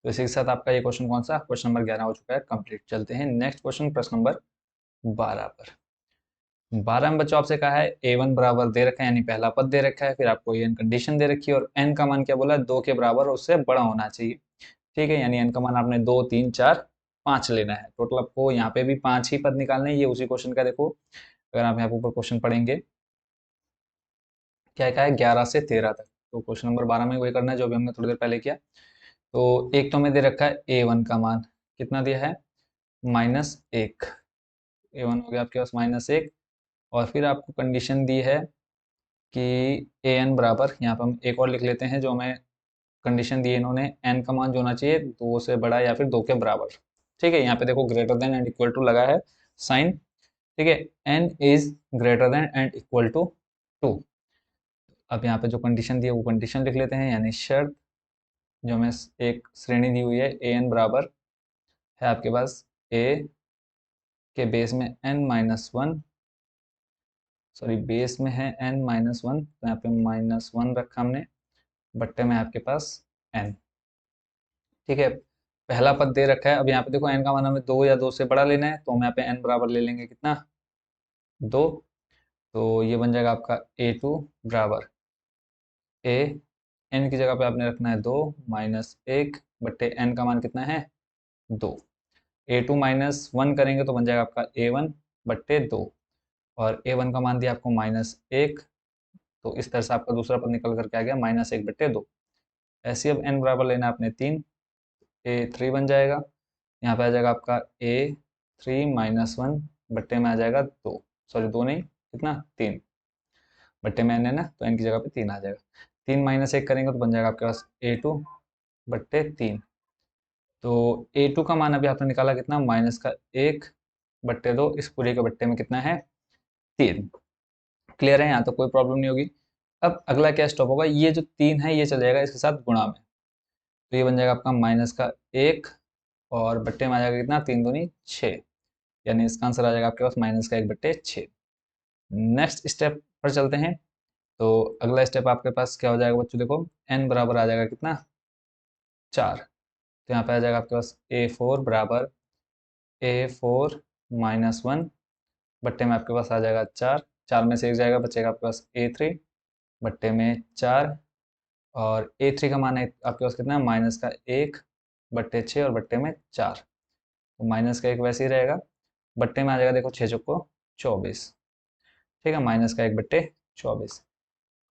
तो इसी के साथ आपका ये क्वेश्चन कौन सा, क्वेश्चन नंबर 11 हो चुका है कंप्लीट। चलते हैं नेक्स्ट क्वेश्चन, प्रश्न नंबर 12 पर। 12 में बच्चों आपसे कहा है a1 बराबर दे रखा है, यानी पहला पद दे रखा है, फिर आपको n कंडीशन दे रखी है, और n का मान क्या बोला है, 2 के बराबर और उससे बड़ा होना चाहिए। ठीक है, यानी n का मान आपने 2 3 4 5 लेना है। टोटल आपको यहाँ पे भी 5 ही पद निकालने हैं। ये उसी क्वेश्चन का देखो, अगर आप यहाँ पे ऊपर क्वेश्चन पढ़ेंगे, क्या क्या है, 11 से 13 तक। तो क्वेश्चन नंबर 12 में वही करना है जो भी हमने थोड़ी देर पहले किया। तो एक तो हमें दे रखा है A1 का मान कितना दिया है, -1। A1 हो गया आपके पास -1। और फिर आपको कंडीशन दी है कि AN बराबर, यहाँ पर हम एक और लिख लेते हैं जो हमें कंडीशन दी है इन्होंने, n का मान जो होना चाहिए 2 से बड़ा या फिर 2 के बराबर। ठीक है, यहाँ पे देखो greater than and equal to लगा है साइन। ठीक है, n is greater than and equal to 2। अब यहाँ पे जो कंडीशन दी है वो कंडीशन लिख लेते हैं, यानी शर्त जो हमें एक श्रेणी दी हुई है, an बराबर है आपके पास a के बेस में n-1, सॉरी बेस में है n-1, तो यहाँ पे -1 रखा हमने, बट्टे में आपके पास n। ठीक है, पहला पद दे रखा है। अब यहाँ पे देखो n का मान हमें 2 या 2 से बड़ा लेना है, तो हम यहाँ पे n बराबर ले लेंगे कितना, 2। तो ये बन जाएगा आपका A2 बराबर a, n की जगह पे आपने रखना है 2 -1 बट्टे n का मान कितना है 2। A2 -1 करेंगे तो बन जाएगा आपका A1 बट्टे 2, और A1 का मान दिया आपको -1, तो इस तरह से आपका दूसरा पद निकल करके आ गया -1 बट्टे 2। ऐसे ही अब n बराबर लेना है आपने 3, A3 बन जाएगा। यहाँ पे आ जाएगा आपका A3-1 बट्टे में आ जाएगा 2, सॉरी 2 नहीं, कितना 3, बट्टे में n है ना, तो n की जगह पे 3 आ जाएगा। 3 - 1 करेंगे तो बन जाएगा आपके पास A2 बट्टे 3। तो A2 का मान अभी आपने निकाला कितना, -1 बट्टे 2, इस पूरे के बट्टे में कितना है 3। क्लियर है, यहाँ तो कोई प्रॉब्लम नहीं होगी। अब अगला क्या स्टॉप होगा, ये जो 3 है ये चल जाएगा इसके साथ गुणा में, तो ये बन जाएगा आपका -1 और बट्टे में आ जाएगा कितना, 3 दूनी 6, यानी इसका आंसर आ जाएगा आपके पास -1 बट्टे 6। नेक्स्ट स्टेप पर चलते हैं। तो अगला स्टेप आपके पास क्या हो जाएगा बच्चों, देखो n बराबर आ जाएगा कितना, 4। तो यहाँ पे आ जाएगा आपके पास A4 बराबर A4-1 बट्टे में आपके पास आ जाएगा 4, 4 में से 1 जाएगा, बचेगा आपके पास A3 बट्टे में 4, और A3 का मान है आपके पास कितना, -1 बट्टे 6 और बट्टे में 4, तो -1 वैसे ही रहेगा, बट्टे में आ जाएगा देखो 6 चौको 24। ठीक है, -1 बट्टे 24।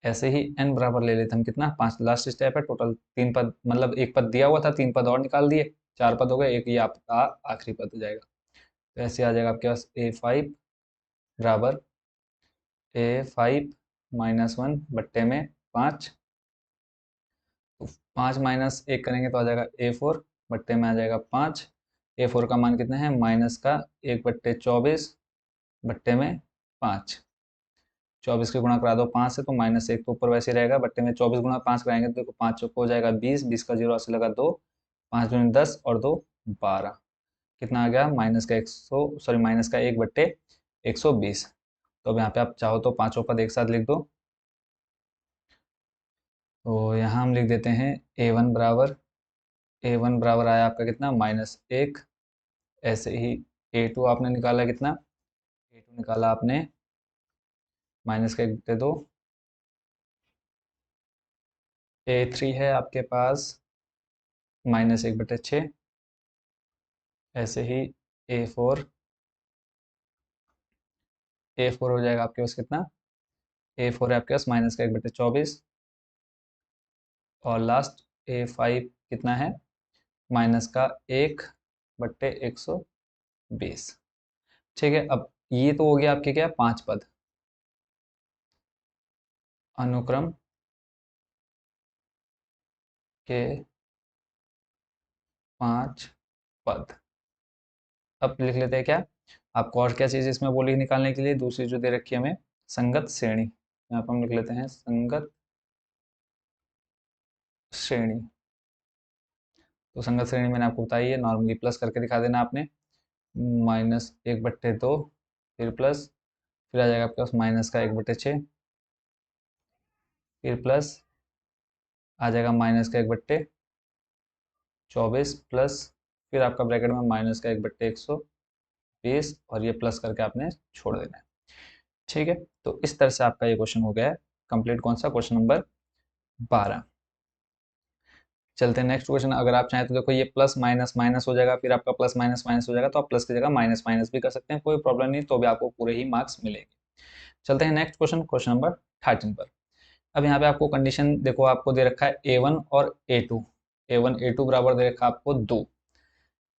ऐसे ही n बराबर ले लेते हम कितना, 5। लास्ट स्टेप है, टोटल 3 पद, मतलब एक पद दिया हुआ था, 3 पद और निकाल दिए, 4 पद हो गए, एक ये आपका आखिरी पद हो जाएगा। तो ऐसे आ जाएगा आपके पास A5 बराबर A5-1 बट्टे में 5, तो 5 - 1 करेंगे तो आ जाएगा A4 बट्टे में आ जाएगा 5। A4 का मान कितना है, -1 बट्टे 24 बट्टे में 5। 24 के गुणा करा दो 5 से, तो -1 तो ऊपर वैसे ही रहेगा, बट्टे में 24 गुणा 5 कराएंगे तो देखो 5 चौको हो जाएगा 20, 20 का 0 से लगा 2, 5 दूनी 10 और 2 12, कितना आ गया, -1 बट्टे 120। तो अब यहाँ पे आप चाहो तो पांचों पद एक साथ लिख दो। तो यहाँ हम लिख देते हैं A1 बराबर आया आपका कितना, -1। ऐसे ही A2 आपने निकाला कितना, A2 निकाला आपने -1 बट्टे 2। A3 है आपके पास -1 बटे 6। ऐसे ही A4 A4 हो जाएगा आपके पास कितना, A4 है आपके पास -1 बटे 24, और लास्ट A5 कितना है, -1 बट्टे 120। ठीक है, अब ये तो हो गया आपके क्या, 5 पद, अनुक्रम के 5 पद। अब लिख लेते हैं क्या, आपको और क्या चीज़ इसमें बोली निकालने के लिए, दूसरी जो दे रखी है हमें, संगत श्रेणी। यहाँ पर हम लिख लेते हैं संगत श्रेणी। तो संगत श्रेणी मैंने आपको बताई है, नॉर्मली प्लस करके दिखा देना आपने, -1 बट्टे 2, फिर प्लस, फिर आ जाएगा आपके पास -1 बट्टे 6, फिर प्लस आ जाएगा -1 बट्टे 24, प्लस फिर आपका ब्रैकेट में -1 बट्टे 120, और ये प्लस करके आपने छोड़ देना है। ठीक है, तो इस तरह से आपका ये क्वेश्चन हो गया है कंप्लीट, कौन सा, क्वेश्चन नंबर 12। चलते हैं नेक्स्ट क्वेश्चन। अगर आप चाहें तो देखो ये प्लस माइनस माइनस हो जाएगा, फिर आपका प्लस माइनस माइनस हो जाएगा, तो आप प्लस की जगह माइनस माइनस भी कर सकते हैं, कोई प्रॉब्लम नहीं, तो भी आपको पूरे ही मार्क्स मिलेंगे। चलते हैं नेक्स्ट क्वेश्चन, क्वेश्चन नंबर 13 पर। अब यहाँ पे आपको कंडीशन देखो, आपको दे रखा है A1 और A2, A1 A2 बराबर दे रखा है आपको 2,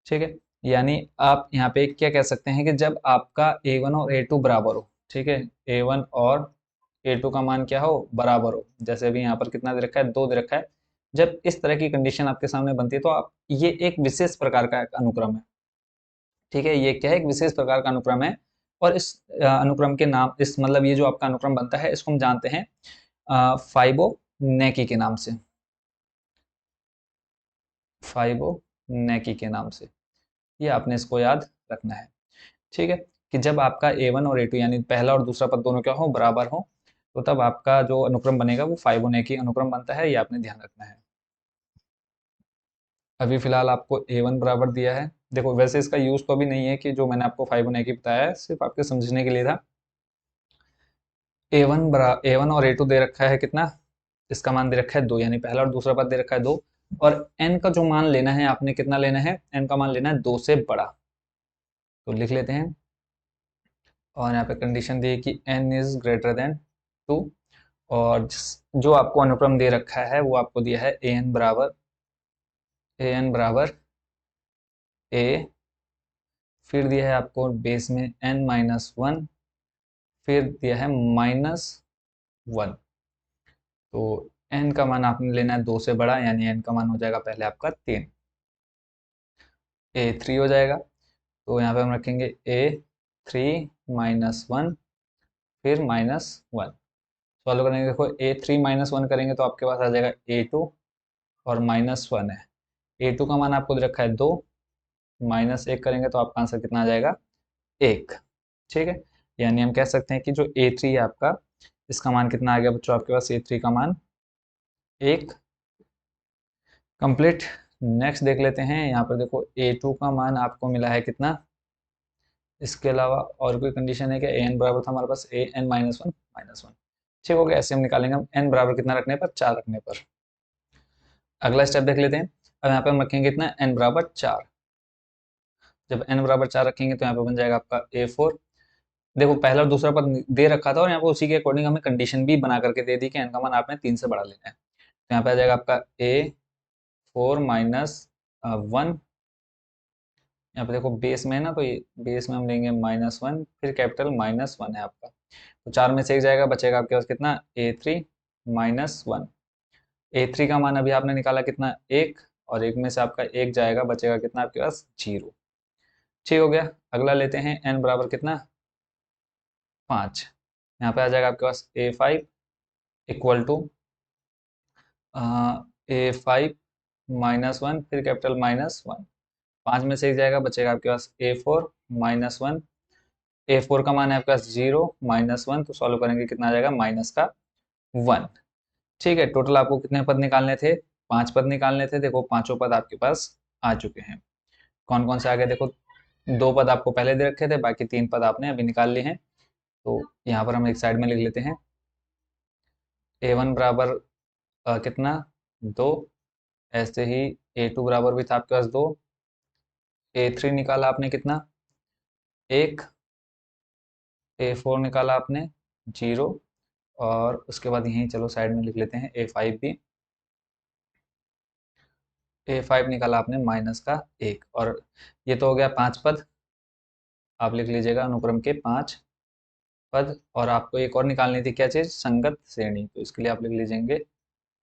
ठीक है। यानी आप यहाँ पे क्या कह सकते हैं कि जब आपका A1 और A2 बराबर हो, ठीक है, A1 और A2 का मान क्या हो, बराबर हो, जैसे अभी यहाँ पर कितना दे रखा है, 2 दे रखा है। जब इस तरह की कंडीशन आपके सामने बनती है तो आप, ये एक विशेष प्रकार का अनुक्रम है, ठीक है, ये क्या है, एक विशेष प्रकार का अनुक्रम है। और इस अनुक्रम के नाम, इस मतलब ये जो आपका अनुक्रम बनता है इसको हम जानते हैं फाइबोनेकी के नाम से, फाइबोनेकी के नाम से, ये आपने इसको याद रखना है, ठीक है। कि जब आपका A1 और A2 यानी पहला और दूसरा पद दोनों क्या हो, बराबर हो, तो तब आपका जो अनुक्रम बनेगा वो फाइबोनेकी अनुक्रम बनता है, ये आपने ध्यान रखना है। अभी फिलहाल आपको A1 बराबर दिया है, देखो वैसे इसका यूज तो अभी नहीं है, कि जो मैंने आपको फाइबोनेकी बताया है सिर्फ आपके समझने के लिए था। A1 और A2 दे रखा है कितना, इसका मान दे रखा है 2, यानी पहला और दूसरा पद दे रखा है 2, और n का जो मान लेना है आपने, कितना लेना है, n का मान लेना है 2 से बड़ा, तो लिख लेते हैं। और यहाँ पे कंडीशन दी है कि n इज ग्रेटर देन 2, और जो आपको अनुक्रम दे रखा है वो आपको दिया है an बराबर a, फिर दिया है आपको बेस में n-1, फिर दिया है -1, तो n का मान आपने लेना है 2 से बड़ा, यानी n का मान हो जाएगा पहले आपका 3, a3 हो जाएगा। तो यहाँ पे हम रखेंगे a3 -1, फिर -1, सॉल्व करेंगे, देखो a3 -1 करेंगे तो आपके पास आ जाएगा a2, और -1 है, a2 का मान आपको दे रखा है 2, -1 करेंगे तो आपका आंसर कितना आ जाएगा, 1, ठीक है। यानी हम कह सकते हैं कि जो a3 है आपका, इसका मान कितना आ गया बच्चों, आपके पास a3 का मान 1, कंप्लीट। नेक्स्ट देख लेते हैं, यहाँ पर देखो a2 का मान आपको मिला है कितना, इसके अलावा और कोई कंडीशन है क्या, an बराबर था हमारे पास an-1 ठीक हो गया। ऐसे हम निकालेंगे, हम n बराबर कितना रखने पर, 4 रखने पर। अगला स्टेप देख लेते हैं। अब यहाँ पे हम रखेंगे कितना, n बराबर 4, जब n बराबर 4 रखेंगे तो यहाँ पे बन जाएगा आपका a4। देखो पहला और दूसरा पद दे रखा था, और यहाँ पे उसी के अकॉर्डिंग हमें कंडीशन भी बना करके दे दी कि n का मान आपने 3 से बड़ा लेना है, तो यहाँ पे आ जाएगा आपका a4 -1, यहाँ पे देखो बेस में है ना, तो ये बेस में हम लेंगे -1, फिर कैपिटल -1 है आपका, तो 4 में से एक जाएगा, बचेगा आपके पास कितना, a3 -1, a3 का मान अभी आपने निकाला कितना, 1, और 1 में से आपका 1 जाएगा, बचेगा कितना आपके पास, 0, ठीक हो गया। अगला लेते हैं, n बराबर कितना, 5, यहाँ पे आ जाएगा आपके पास a5 इक्वल टू a5 -1, फिर कैपिटल -1, 5 में से एक जाएगा, बचेगा आपके पास a4 -1, a4 का मान है आपके पास 0 -1, तो सॉल्व करेंगे कितना आ जाएगा, माइनस का 1, ठीक है। टोटल आपको कितने पद निकालने थे, 5 पद निकालने थे, देखो पांचों पद आपके पास आ चुके हैं। कौन कौन से आ गए, देखो 2 पद आपको पहले दे रखे थे, बाकी 3 पद आपने अभी निकाल लिए हैं, तो यहाँ पर हम एक साइड में लिख लेते हैं, a1 बराबर कितना, 2, ऐसे ही a2 बराबर भी था आपके पास 2, a3 निकाला आपने कितना, 1, a4 निकाला आपने 0, और उसके बाद यहीं चलो साइड में लिख लेते हैं a5 भी, a5 निकाला आपने माइनस का 1, और ये तो हो गया 5 पद, आप लिख लीजिएगा अनुक्रम के 5 पद, और आपको एक और निकालनी थी क्या चीज़, संगत श्रेणी, तो इसके लिए आप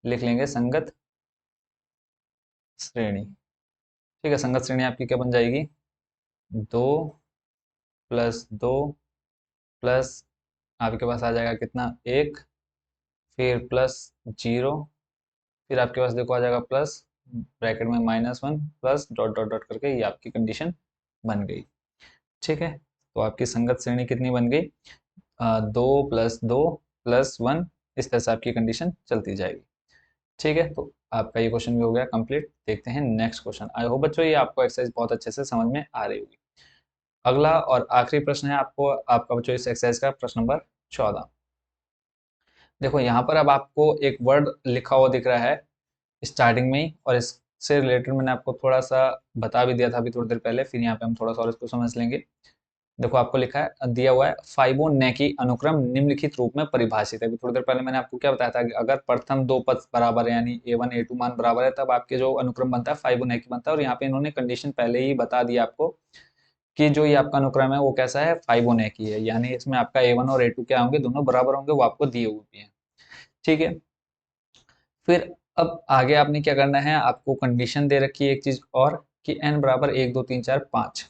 लिख लेंगे संगत श्रेणी, ठीक है। संगत श्रेणी आपकी क्या बन जाएगी, 2 + 2 प्लस आपके पास आ जाएगा कितना, 1, फिर +0, फिर आपके पास देखो आ जाएगा प्लस ब्रैकेट में -1, प्लस डॉट डॉट डॉट करके, ये आपकी कंडीशन बन गई, ठीक है। तो आपकी संगत श्रेणी कितनी बन गई, 2 + 2 + 1, इस तरह से आपकी कंडीशन चलती जाएगी, ठीक है। तो आपका ये क्वेश्चन भी हो गया कंप्लीट। देखते हैं नेक्स्ट क्वेश्चन। आई होप बच्चों ये आपको एक्सरसाइज बहुत अच्छे से समझ में आ रही होगी। अगला और आखिरी प्रश्न है आपका बच्चों इस एक्सरसाइज का, प्रश्न नंबर 14। देखो यहाँ पर अब आपको एक वर्ड लिखा हुआ दिख रहा है, स्टार्टिंग में ही, और इससे रिलेटेड मैंने आपको थोड़ा सा बता भी दिया था अभी थोड़ी देर पहले, फिर यहाँ पे हम थोड़ा सा और इसको समझ लेंगे। देखो आपको लिखा है, दिया हुआ है फाइबोनेकी अनुक्रम निम्नलिखित रूप में परिभाषित है। अभी थोड़ी देर पहले मैंने आपको क्या बताया था कि अगर प्रथम दो पद बराबर है, यानी A1 A2 मान बराबर है, तब आपके जो अनुक्रम बनता है फाइबोनेकी बनता है। और यहाँ पे इन्होंने कंडीशन पहले ही बता दिया आपको कि जो ये आपका अनुक्रम है वो कैसा है, फाइबोनेकी है, यानी इसमें आपका A1 और A2 क्या होंगे, दोनों बराबर होंगे, वो आपको दिए हुए भी हैं। ठीक है, फिर अब आगे आपने क्या करना है, आपको कंडीशन दे रखी है एक चीज और, कि n बराबर 1 2 3 4 5।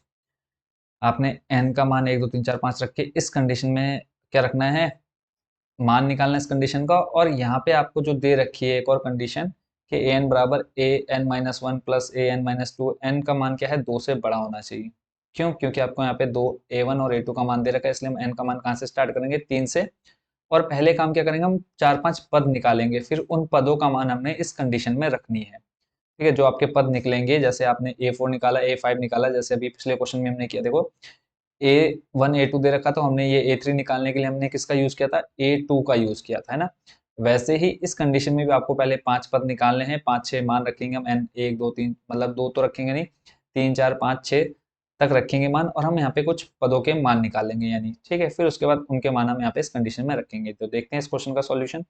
आपने n का मान 1 2 3 4 5 रख के इस कंडीशन में क्या रखना है, मान निकालना है इस कंडीशन का। और यहाँ पे आपको जो दे रखी है एक और कंडीशन, कि ए एन बराबर A N minus one plus A N minus two, N का मान क्या है, 2 से बड़ा होना चाहिए। क्यों, क्योंकि आपको यहाँ पे दो A1 और A2 का मान दे रखा है, इसलिए हम n का मान कहाँ से स्टार्ट करेंगे, 3 से। और पहले काम क्या करेंगे, हम 4 5 पद निकालेंगे, फिर उन पदों का मान हमने इस कंडीशन में रखनी है। ठीक है, जो आपके पद निकलेंगे, जैसे आपने A4 निकाला, A5 निकाला, जैसे अभी पिछले क्वेश्चन में हमने किया, देखो A1 A2 दे रखा, तो हमने ये A3 निकालने के लिए हमने किसका यूज किया था, A2 का यूज किया था, है ना। वैसे ही इस कंडीशन में भी आपको पहले 5 पद निकालने हैं, 5 6 मान रखेंगे हम, n 1 2 3, मतलब 2 तो रखेंगे नहीं, 3 4 5 6 तक रखेंगे मान, और हम यहाँ पे कुछ पदों के मान निकालेंगे यानी। ठीक है, फिर उसके बाद उनके मान हम यहाँ पे इस कंडीशन में रखेंगे। तो देखते हैं इस क्वेश्चन का सॉल्यूशन।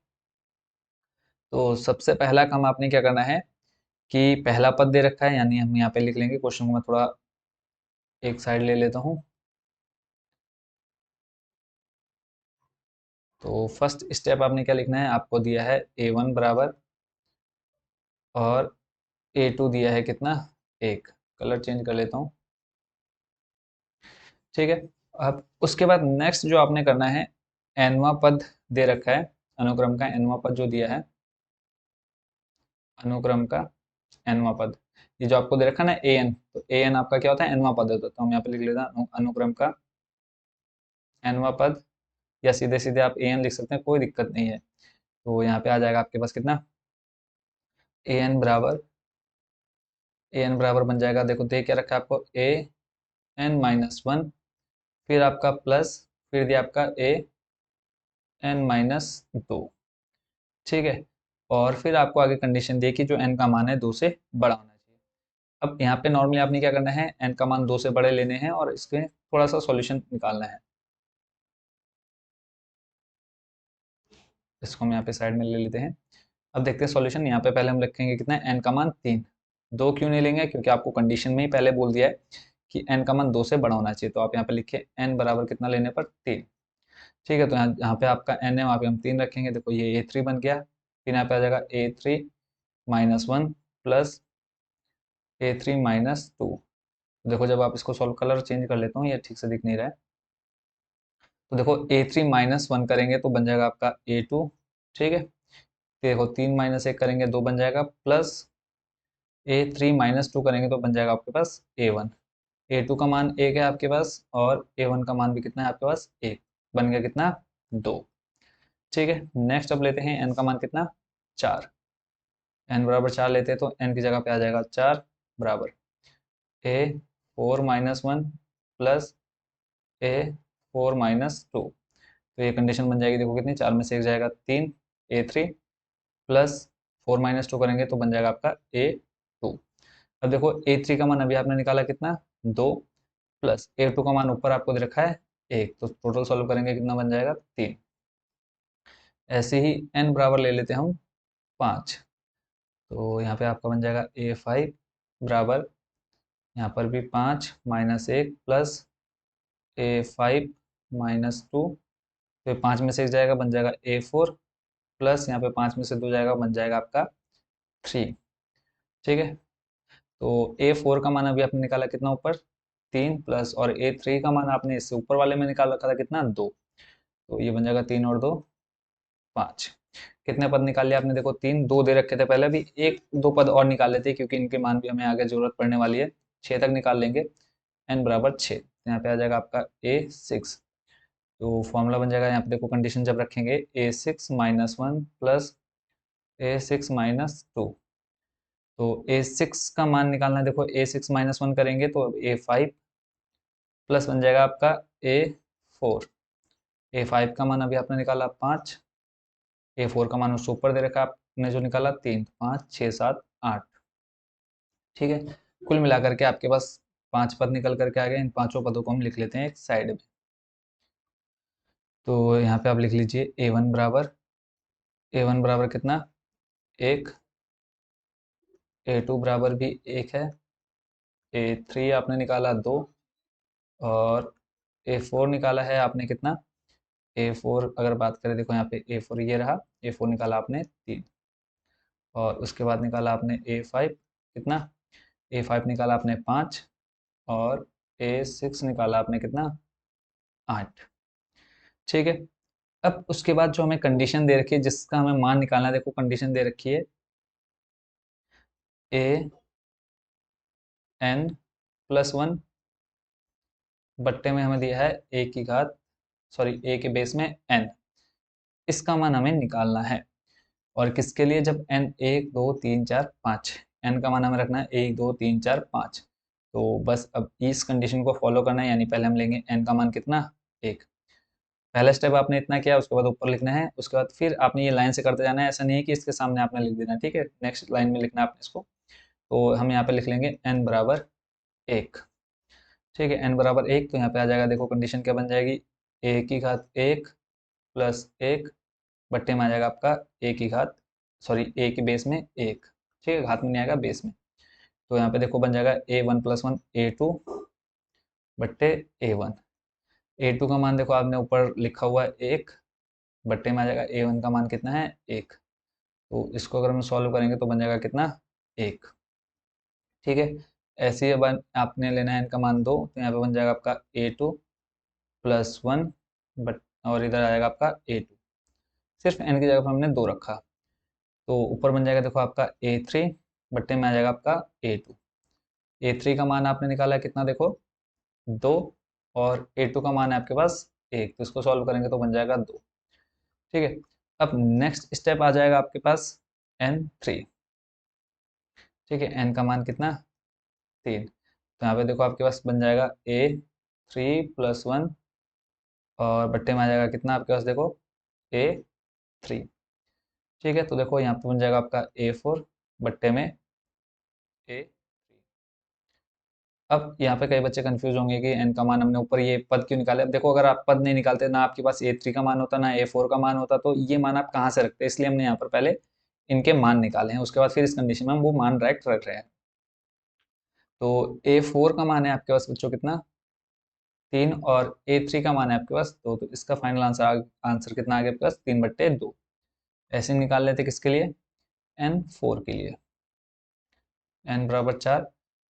तो सबसे पहला काम आपने क्या करना है, कि पहला पद दे रखा है, यानी हम यहाँ पे लिख लेंगे, क्वेश्चन को मैं थोड़ा एक साइड ले लेता हूँ। तो फर्स्ट स्टेप आपने क्या लिखना है, आपको दिया है A1 बराबर, और A2 दिया है कितना, 1। कलर चेंज कर लेता हूँ। ठीक है, अब उसके बाद नेक्स्ट जो आपने करना है, nवां पद दे रखा है, अनुक्रम का nवां पद जो दिया है, अनुक्रम का nवां पद, ये जो आपको दे रखा है ना an, तो an आपका क्या होता है, nवां पद होता है। तो हम यहाँ पे लिख लेते हैं अनुक्रम का nवां पद, या सीधे सीधे आप an लिख सकते हैं, कोई दिक्कत नहीं है। तो यहाँ पे आ जाएगा आपके पास कितना, an बराबर बन जाएगा, देखो दे क्या रखा है आपको, an-1, फिर आपका प्लस, फिर दिया आपका an-2। ठीक है, और फिर आपको आगे कंडीशन दी कि जो n का मान है 2 से बड़ा होना चाहिए। अब यहाँ पे नॉर्मली आपने क्या करना है, n का मान 2 से बड़े लेने हैं, और इसके थोड़ा सा सॉल्यूशन निकालना है। इसको हम यहाँ पे साइड में ले लेते हैं। अब देखते हैं सॉल्यूशन। यहाँ पे पहले हम रखेंगे कितना है, n का मान 3। 2 क्यों नहीं लेंगे, क्योंकि आपको कंडीशन में ही पहले बोल दिया है कि n का मान 2 से बड़ा होना चाहिए। तो आप यहाँ पे लिखिए n बराबर कितना लेने पर, 3। ठीक है, तो यहाँ पे आपका n है, वहाँ पे हम 3 रखेंगे। देखो ये A3 बन गया, फिर यहाँ पे आ जाएगा A3-1 प्लस A3-2। देखो जब आप इसको सॉल्व, कलर चेंज कर लेता हूँ, ये ठीक से दिख नहीं रहा है। तो देखो A3-1 करेंगे तो बन जाएगा आपका A2। ठीक है, देखो 3-1 करेंगे 2 बन जाएगा, प्लस A3-2 करेंगे तो बन जाएगा आपके पास A1। A2 का मान 1 है आपके पास, और A1 का मान भी कितना है आपके पास, 1। बन गया कितना, 2। ठीक है, नेक्स्ट अब लेते हैं n का मान कितना, 4। n बराबर 4 लेते हैं, तो n की जगह पे आ जाएगा 4 बराबर A4-1 प्लस A4-2। तो ये कंडीशन बन जाएगी, देखो कितनी, 4 में से 1 जाएगा 3, A3 प्लस 4-2 करेंगे तो बन जाएगा आपका A2। अब देखो A3 का मान अभी आपने निकाला कितना, 2, प्लस A2 का मान ऊपर आपको दे रखा है 1, तो टोटल सॉल्व करेंगे कितना बन जाएगा, 3। ऐसे ही n बराबर ले लेते हैं हम 5। तो यहाँ पे आपका बन जाएगा A5 बराबर, यहाँ पर भी 5 माइनस 1 प्लस A5-2। फिर 5 में से 1 जाएगा, बन जाएगा A4 प्लस, यहाँ पे 5 में से 2 जाएगा, बन जाएगा आपका 3। ठीक है, तो A4 का मान अभी आपने निकाला कितना ऊपर, 3, प्लस, और A3 का मान आपने इससे ऊपर वाले में निकाल रखा था कितना, 2। तो ये बन जाएगा 3 और 2 5। कितने पद निकाल लिया आपने, देखो 3, 2 दे रखे थे पहले, भी 1 2 पद और निकाल लेते हैं, क्योंकि इनके मान भी हमें आगे जरूरत पड़ने वाली है। 6 तक निकाल लेंगे, n बराबर 6। यहाँ पे आ जाएगा आपका A6। तो फॉर्मूला बन जाएगा, यहाँ पे देखो कंडीशन जब रखेंगे, A6-1 प्लस A6-2। तो A6 का मान निकालना है, देखो A6-1 करेंगे तो A5 प्लस बन जाएगा आपका A4। A5 का मान अभी आपने निकाला 5, A4 का मान उससे ऊपर दे रखा ने जो निकाला 3, 5, 6, 7, 8। ठीक है, कुल मिलाकर के आपके पास 5 पद निकल करके आ गए। इन पांचों पदों को हम लिख लेते हैं एक साइड में। तो यहाँ पे आप लिख लीजिए ए वन बराबर कितना, 1, ए2 बराबर भी 1 है, ए3 आपने निकाला 2, और ए4 निकाला है आपने कितना, ए4 अगर बात करें, देखो यहाँ पे ए4 ये रहा, ए4 निकाला आपने 3, और उसके बाद निकाला आपने ए5 कितना, ए5 निकाला आपने 5, और ए6 निकाला आपने कितना, 8। ठीक है, अब उसके बाद जो हमें कंडीशन दे रखी है जिसका हमें मान निकालना है, देखो कंडीशन दे रखी है an+1 बट्टे में हमें दिया है ए की घात, सॉरी ए के बेस में n, इसका मान हमें निकालना है। और किसके लिए, जब n 1 2 3 4 5, n का मान हमें रखना है 1 2 3 4 5। तो बस अब इस कंडीशन को फॉलो करना है, यानी पहले हम लेंगे n का मान कितना, 1। पहला स्टेप आपने इतना किया, उसके बाद ऊपर लिखना है, उसके बाद फिर आपने ये लाइन से करते जाना है, ऐसा नहीं है कि इसके सामने आपने लिख देना। ठीक है, नेक्स्ट लाइन में लिखना है आपने इसको। तो हम यहाँ पे लिख लेंगे n बराबर 1। ठीक है, n बराबर 1, तो यहाँ पे आ जाएगा, देखो कंडीशन क्या बन जाएगी, a की घात 1 प्लस 1 बट्टे में आ जाएगा आपका a की घात, सॉरी a के बेस में 1। ठीक है, घात में नहीं आएगा, बेस में। तो यहाँ पे देखो बन जाएगा a1+1 a2 बट्टे a1। a2 का मान देखो आपने ऊपर लिखा हुआ है 1, बट्टे में आ जाएगा a1 का मान कितना है, 1। तो इसको अगर हम सॉल्व करेंगे तो बन जाएगा कितना, 1। ठीक है, ऐसे ही अब आपने लेना है n का मान 2, तो यहाँ पे बन जाएगा आपका a2+1 बट, और इधर आ जाएगा आपका a2। सिर्फ n की जगह पर हमने 2 रखा। तो ऊपर बन जाएगा देखो आपका a3 बट्टे में आ जाएगा आपका a2। a3 का मान आपने निकाला है कितना, देखो 2, और a2 का मान है आपके पास 1, तो इसको सॉल्व करेंगे तो बन जाएगा 2। ठीक है, अब नेक्स्ट स्टेप आ जाएगा आपके पास n3। ठीक है, n का मान कितना, 3। तो यहाँ पे देखो आपके पास बन जाएगा a3+1, और बट्टे में आ जाएगा कितना आपके पास, देखो a3। ठीक है, तो देखो यहाँ पे बन जाएगा आपका a4 बट्टे में a3। अब यहाँ पे कई बच्चे कंफ्यूज होंगे कि n का मान हमने ऊपर ये पद क्यों निकाले। अब देखो, अगर आप पद नहीं निकालते, ना आपके पास a3 का मान होता, ना a4 का मान होता, तो ये मान आप कहाँ से रखते, इसलिए हमने यहाँ पर पहले इनके मान निकाले हैं, उसके बाद फिर इस कंडीशन में हम वो मान राइट रख रहे हैं। तो a4 का मान है आपके पास बच्चों कितना, 3, और a3 का मान है आपके पास 2। तो इसका फाइनल आंसर कितना आ गया आपके पास, 3/2। ऐसे निकाल लेते किसके लिए, n4 के लिए, n बराबर 4।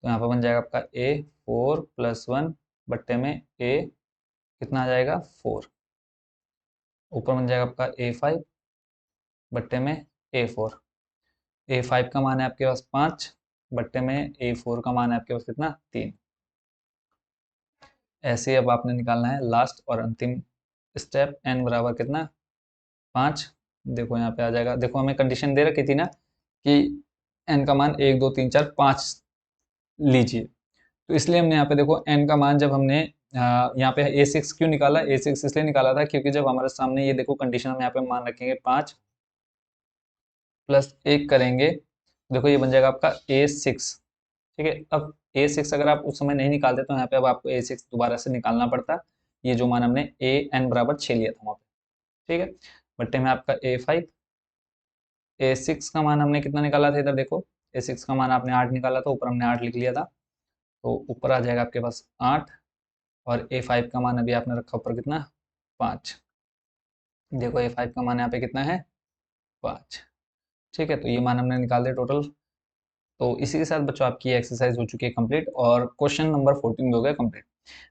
तो यहाँ पर बन जाएगा आपका a4+1 बट्टे में a कितना आ जाएगा, 4। ऊपर बन जाएगा आपका a5 बट्टे में a4। a5 का मान है आपके पास 5 बट्टे में a4 का मान है आपके पास कितना, 3। ऐसे अब आपने निकालना है लास्ट और अंतिम स्टेप, n बराबर कितना, 5। देखो यहाँ पे आ जाएगा, देखो हमें कंडीशन दे रखी थी ना कि n का मान 1 2 3 4 5 लीजिए। तो इसलिए हमने यहाँ पे देखो n का मान, जब हमने यहाँ पे a6 क्यों निकाला, a6 इसलिए निकाला था क्योंकि जब हमारे सामने ये देखो कंडीशन, हम यहाँ पे मान रखेंगे 5 + 1 करेंगे, देखो ये बन जाएगा आपका a6। ठीक है, अब a6 अगर आप उस समय नहीं निकालते तो यहाँ पे अब आपको a6 दोबारा से निकालना पड़ता, ये जो मान हमने an बराबर 6 लिया था वहाँ पे। ठीक है, बट्टे में आपका a5, a6 का मान हमने कितना निकाला था, इधर देखो a6 का मान आपने 8 निकाला था, ऊपर हमने 8 लिख लिया था, तो ऊपर आ जाएगा आपके पास 8, और a5 का मान अभी आपने रखा ऊपर कितना, 5। देखो a5 का मान यहाँ पे कितना है, 5। ठीक है, तो ये मान हमने निकाल दिया टोटल। तो इसी के साथ बच्चों आपकी एक्सरसाइज हो चुकी है कंप्लीट, और क्वेश्चन नंबर 14 भी हो गया कंप्लीट।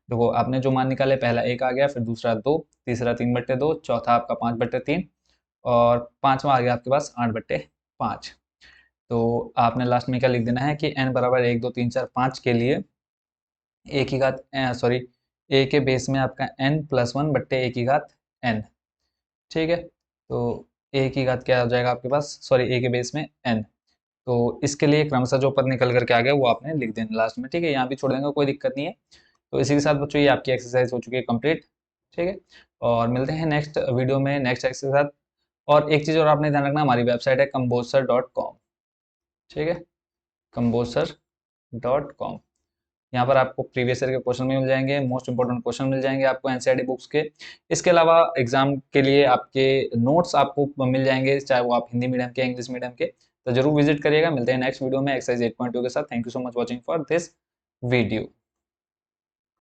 देखो आपने जो मान निकाले, पहला 1 आ गया, फिर दूसरा 2, तीसरा 3/2, चौथा आपका 5/3, और पांचवा आ गया आपके पास 8/5। तो आपने लास्ट में क्या लिख देना है कि n बराबर 1 2 3 4 5 के लिए a की घात, सॉरी a के बेस में आपका n+1 बट्टे a की घात n। ठीक है, तो a की घात क्या हो जाएगा आपके पास, सॉरी a के बेस में n। तो इसके लिए क्रमशः जो पद निकल करके आ गया वो आपने लिख देना लास्ट में। ठीक है, यहाँ भी छोड़ देंगे, कोई दिक्कत नहीं है। तो इसी के साथ बच्चों ये आपकी एक्सरसाइज हो चुकी है कंप्लीट। ठीक है, और मिलते हैं नेक्स्ट वीडियो में नेक्स्ट एक्सरसाइज के साथ। और एक चीज़ और आपने ध्यान रखना, हमारी वेबसाइट है composer.com, ठीक है, composer.com। यहाँ पर आपको प्रीवियस ईयर के क्वेश्चन भी मिल जाएंगे, मोस्ट इंपोर्टेंट क्वेश्चन मिल जाएंगे आपको एनसीईआरटी बुक्स के। इसके अलावा एग्जाम के लिए आपके नोट्स आपको मिल जाएंगे, चाहे वो आप हिंदी मीडियम के, इंग्लिश मीडियम के। तो जरूर विजिट करिएगा। मिलते हैं नेक्स्ट वीडियो में एक्सरसाइज 8.2 के साथ। Thank you so much watching for this video.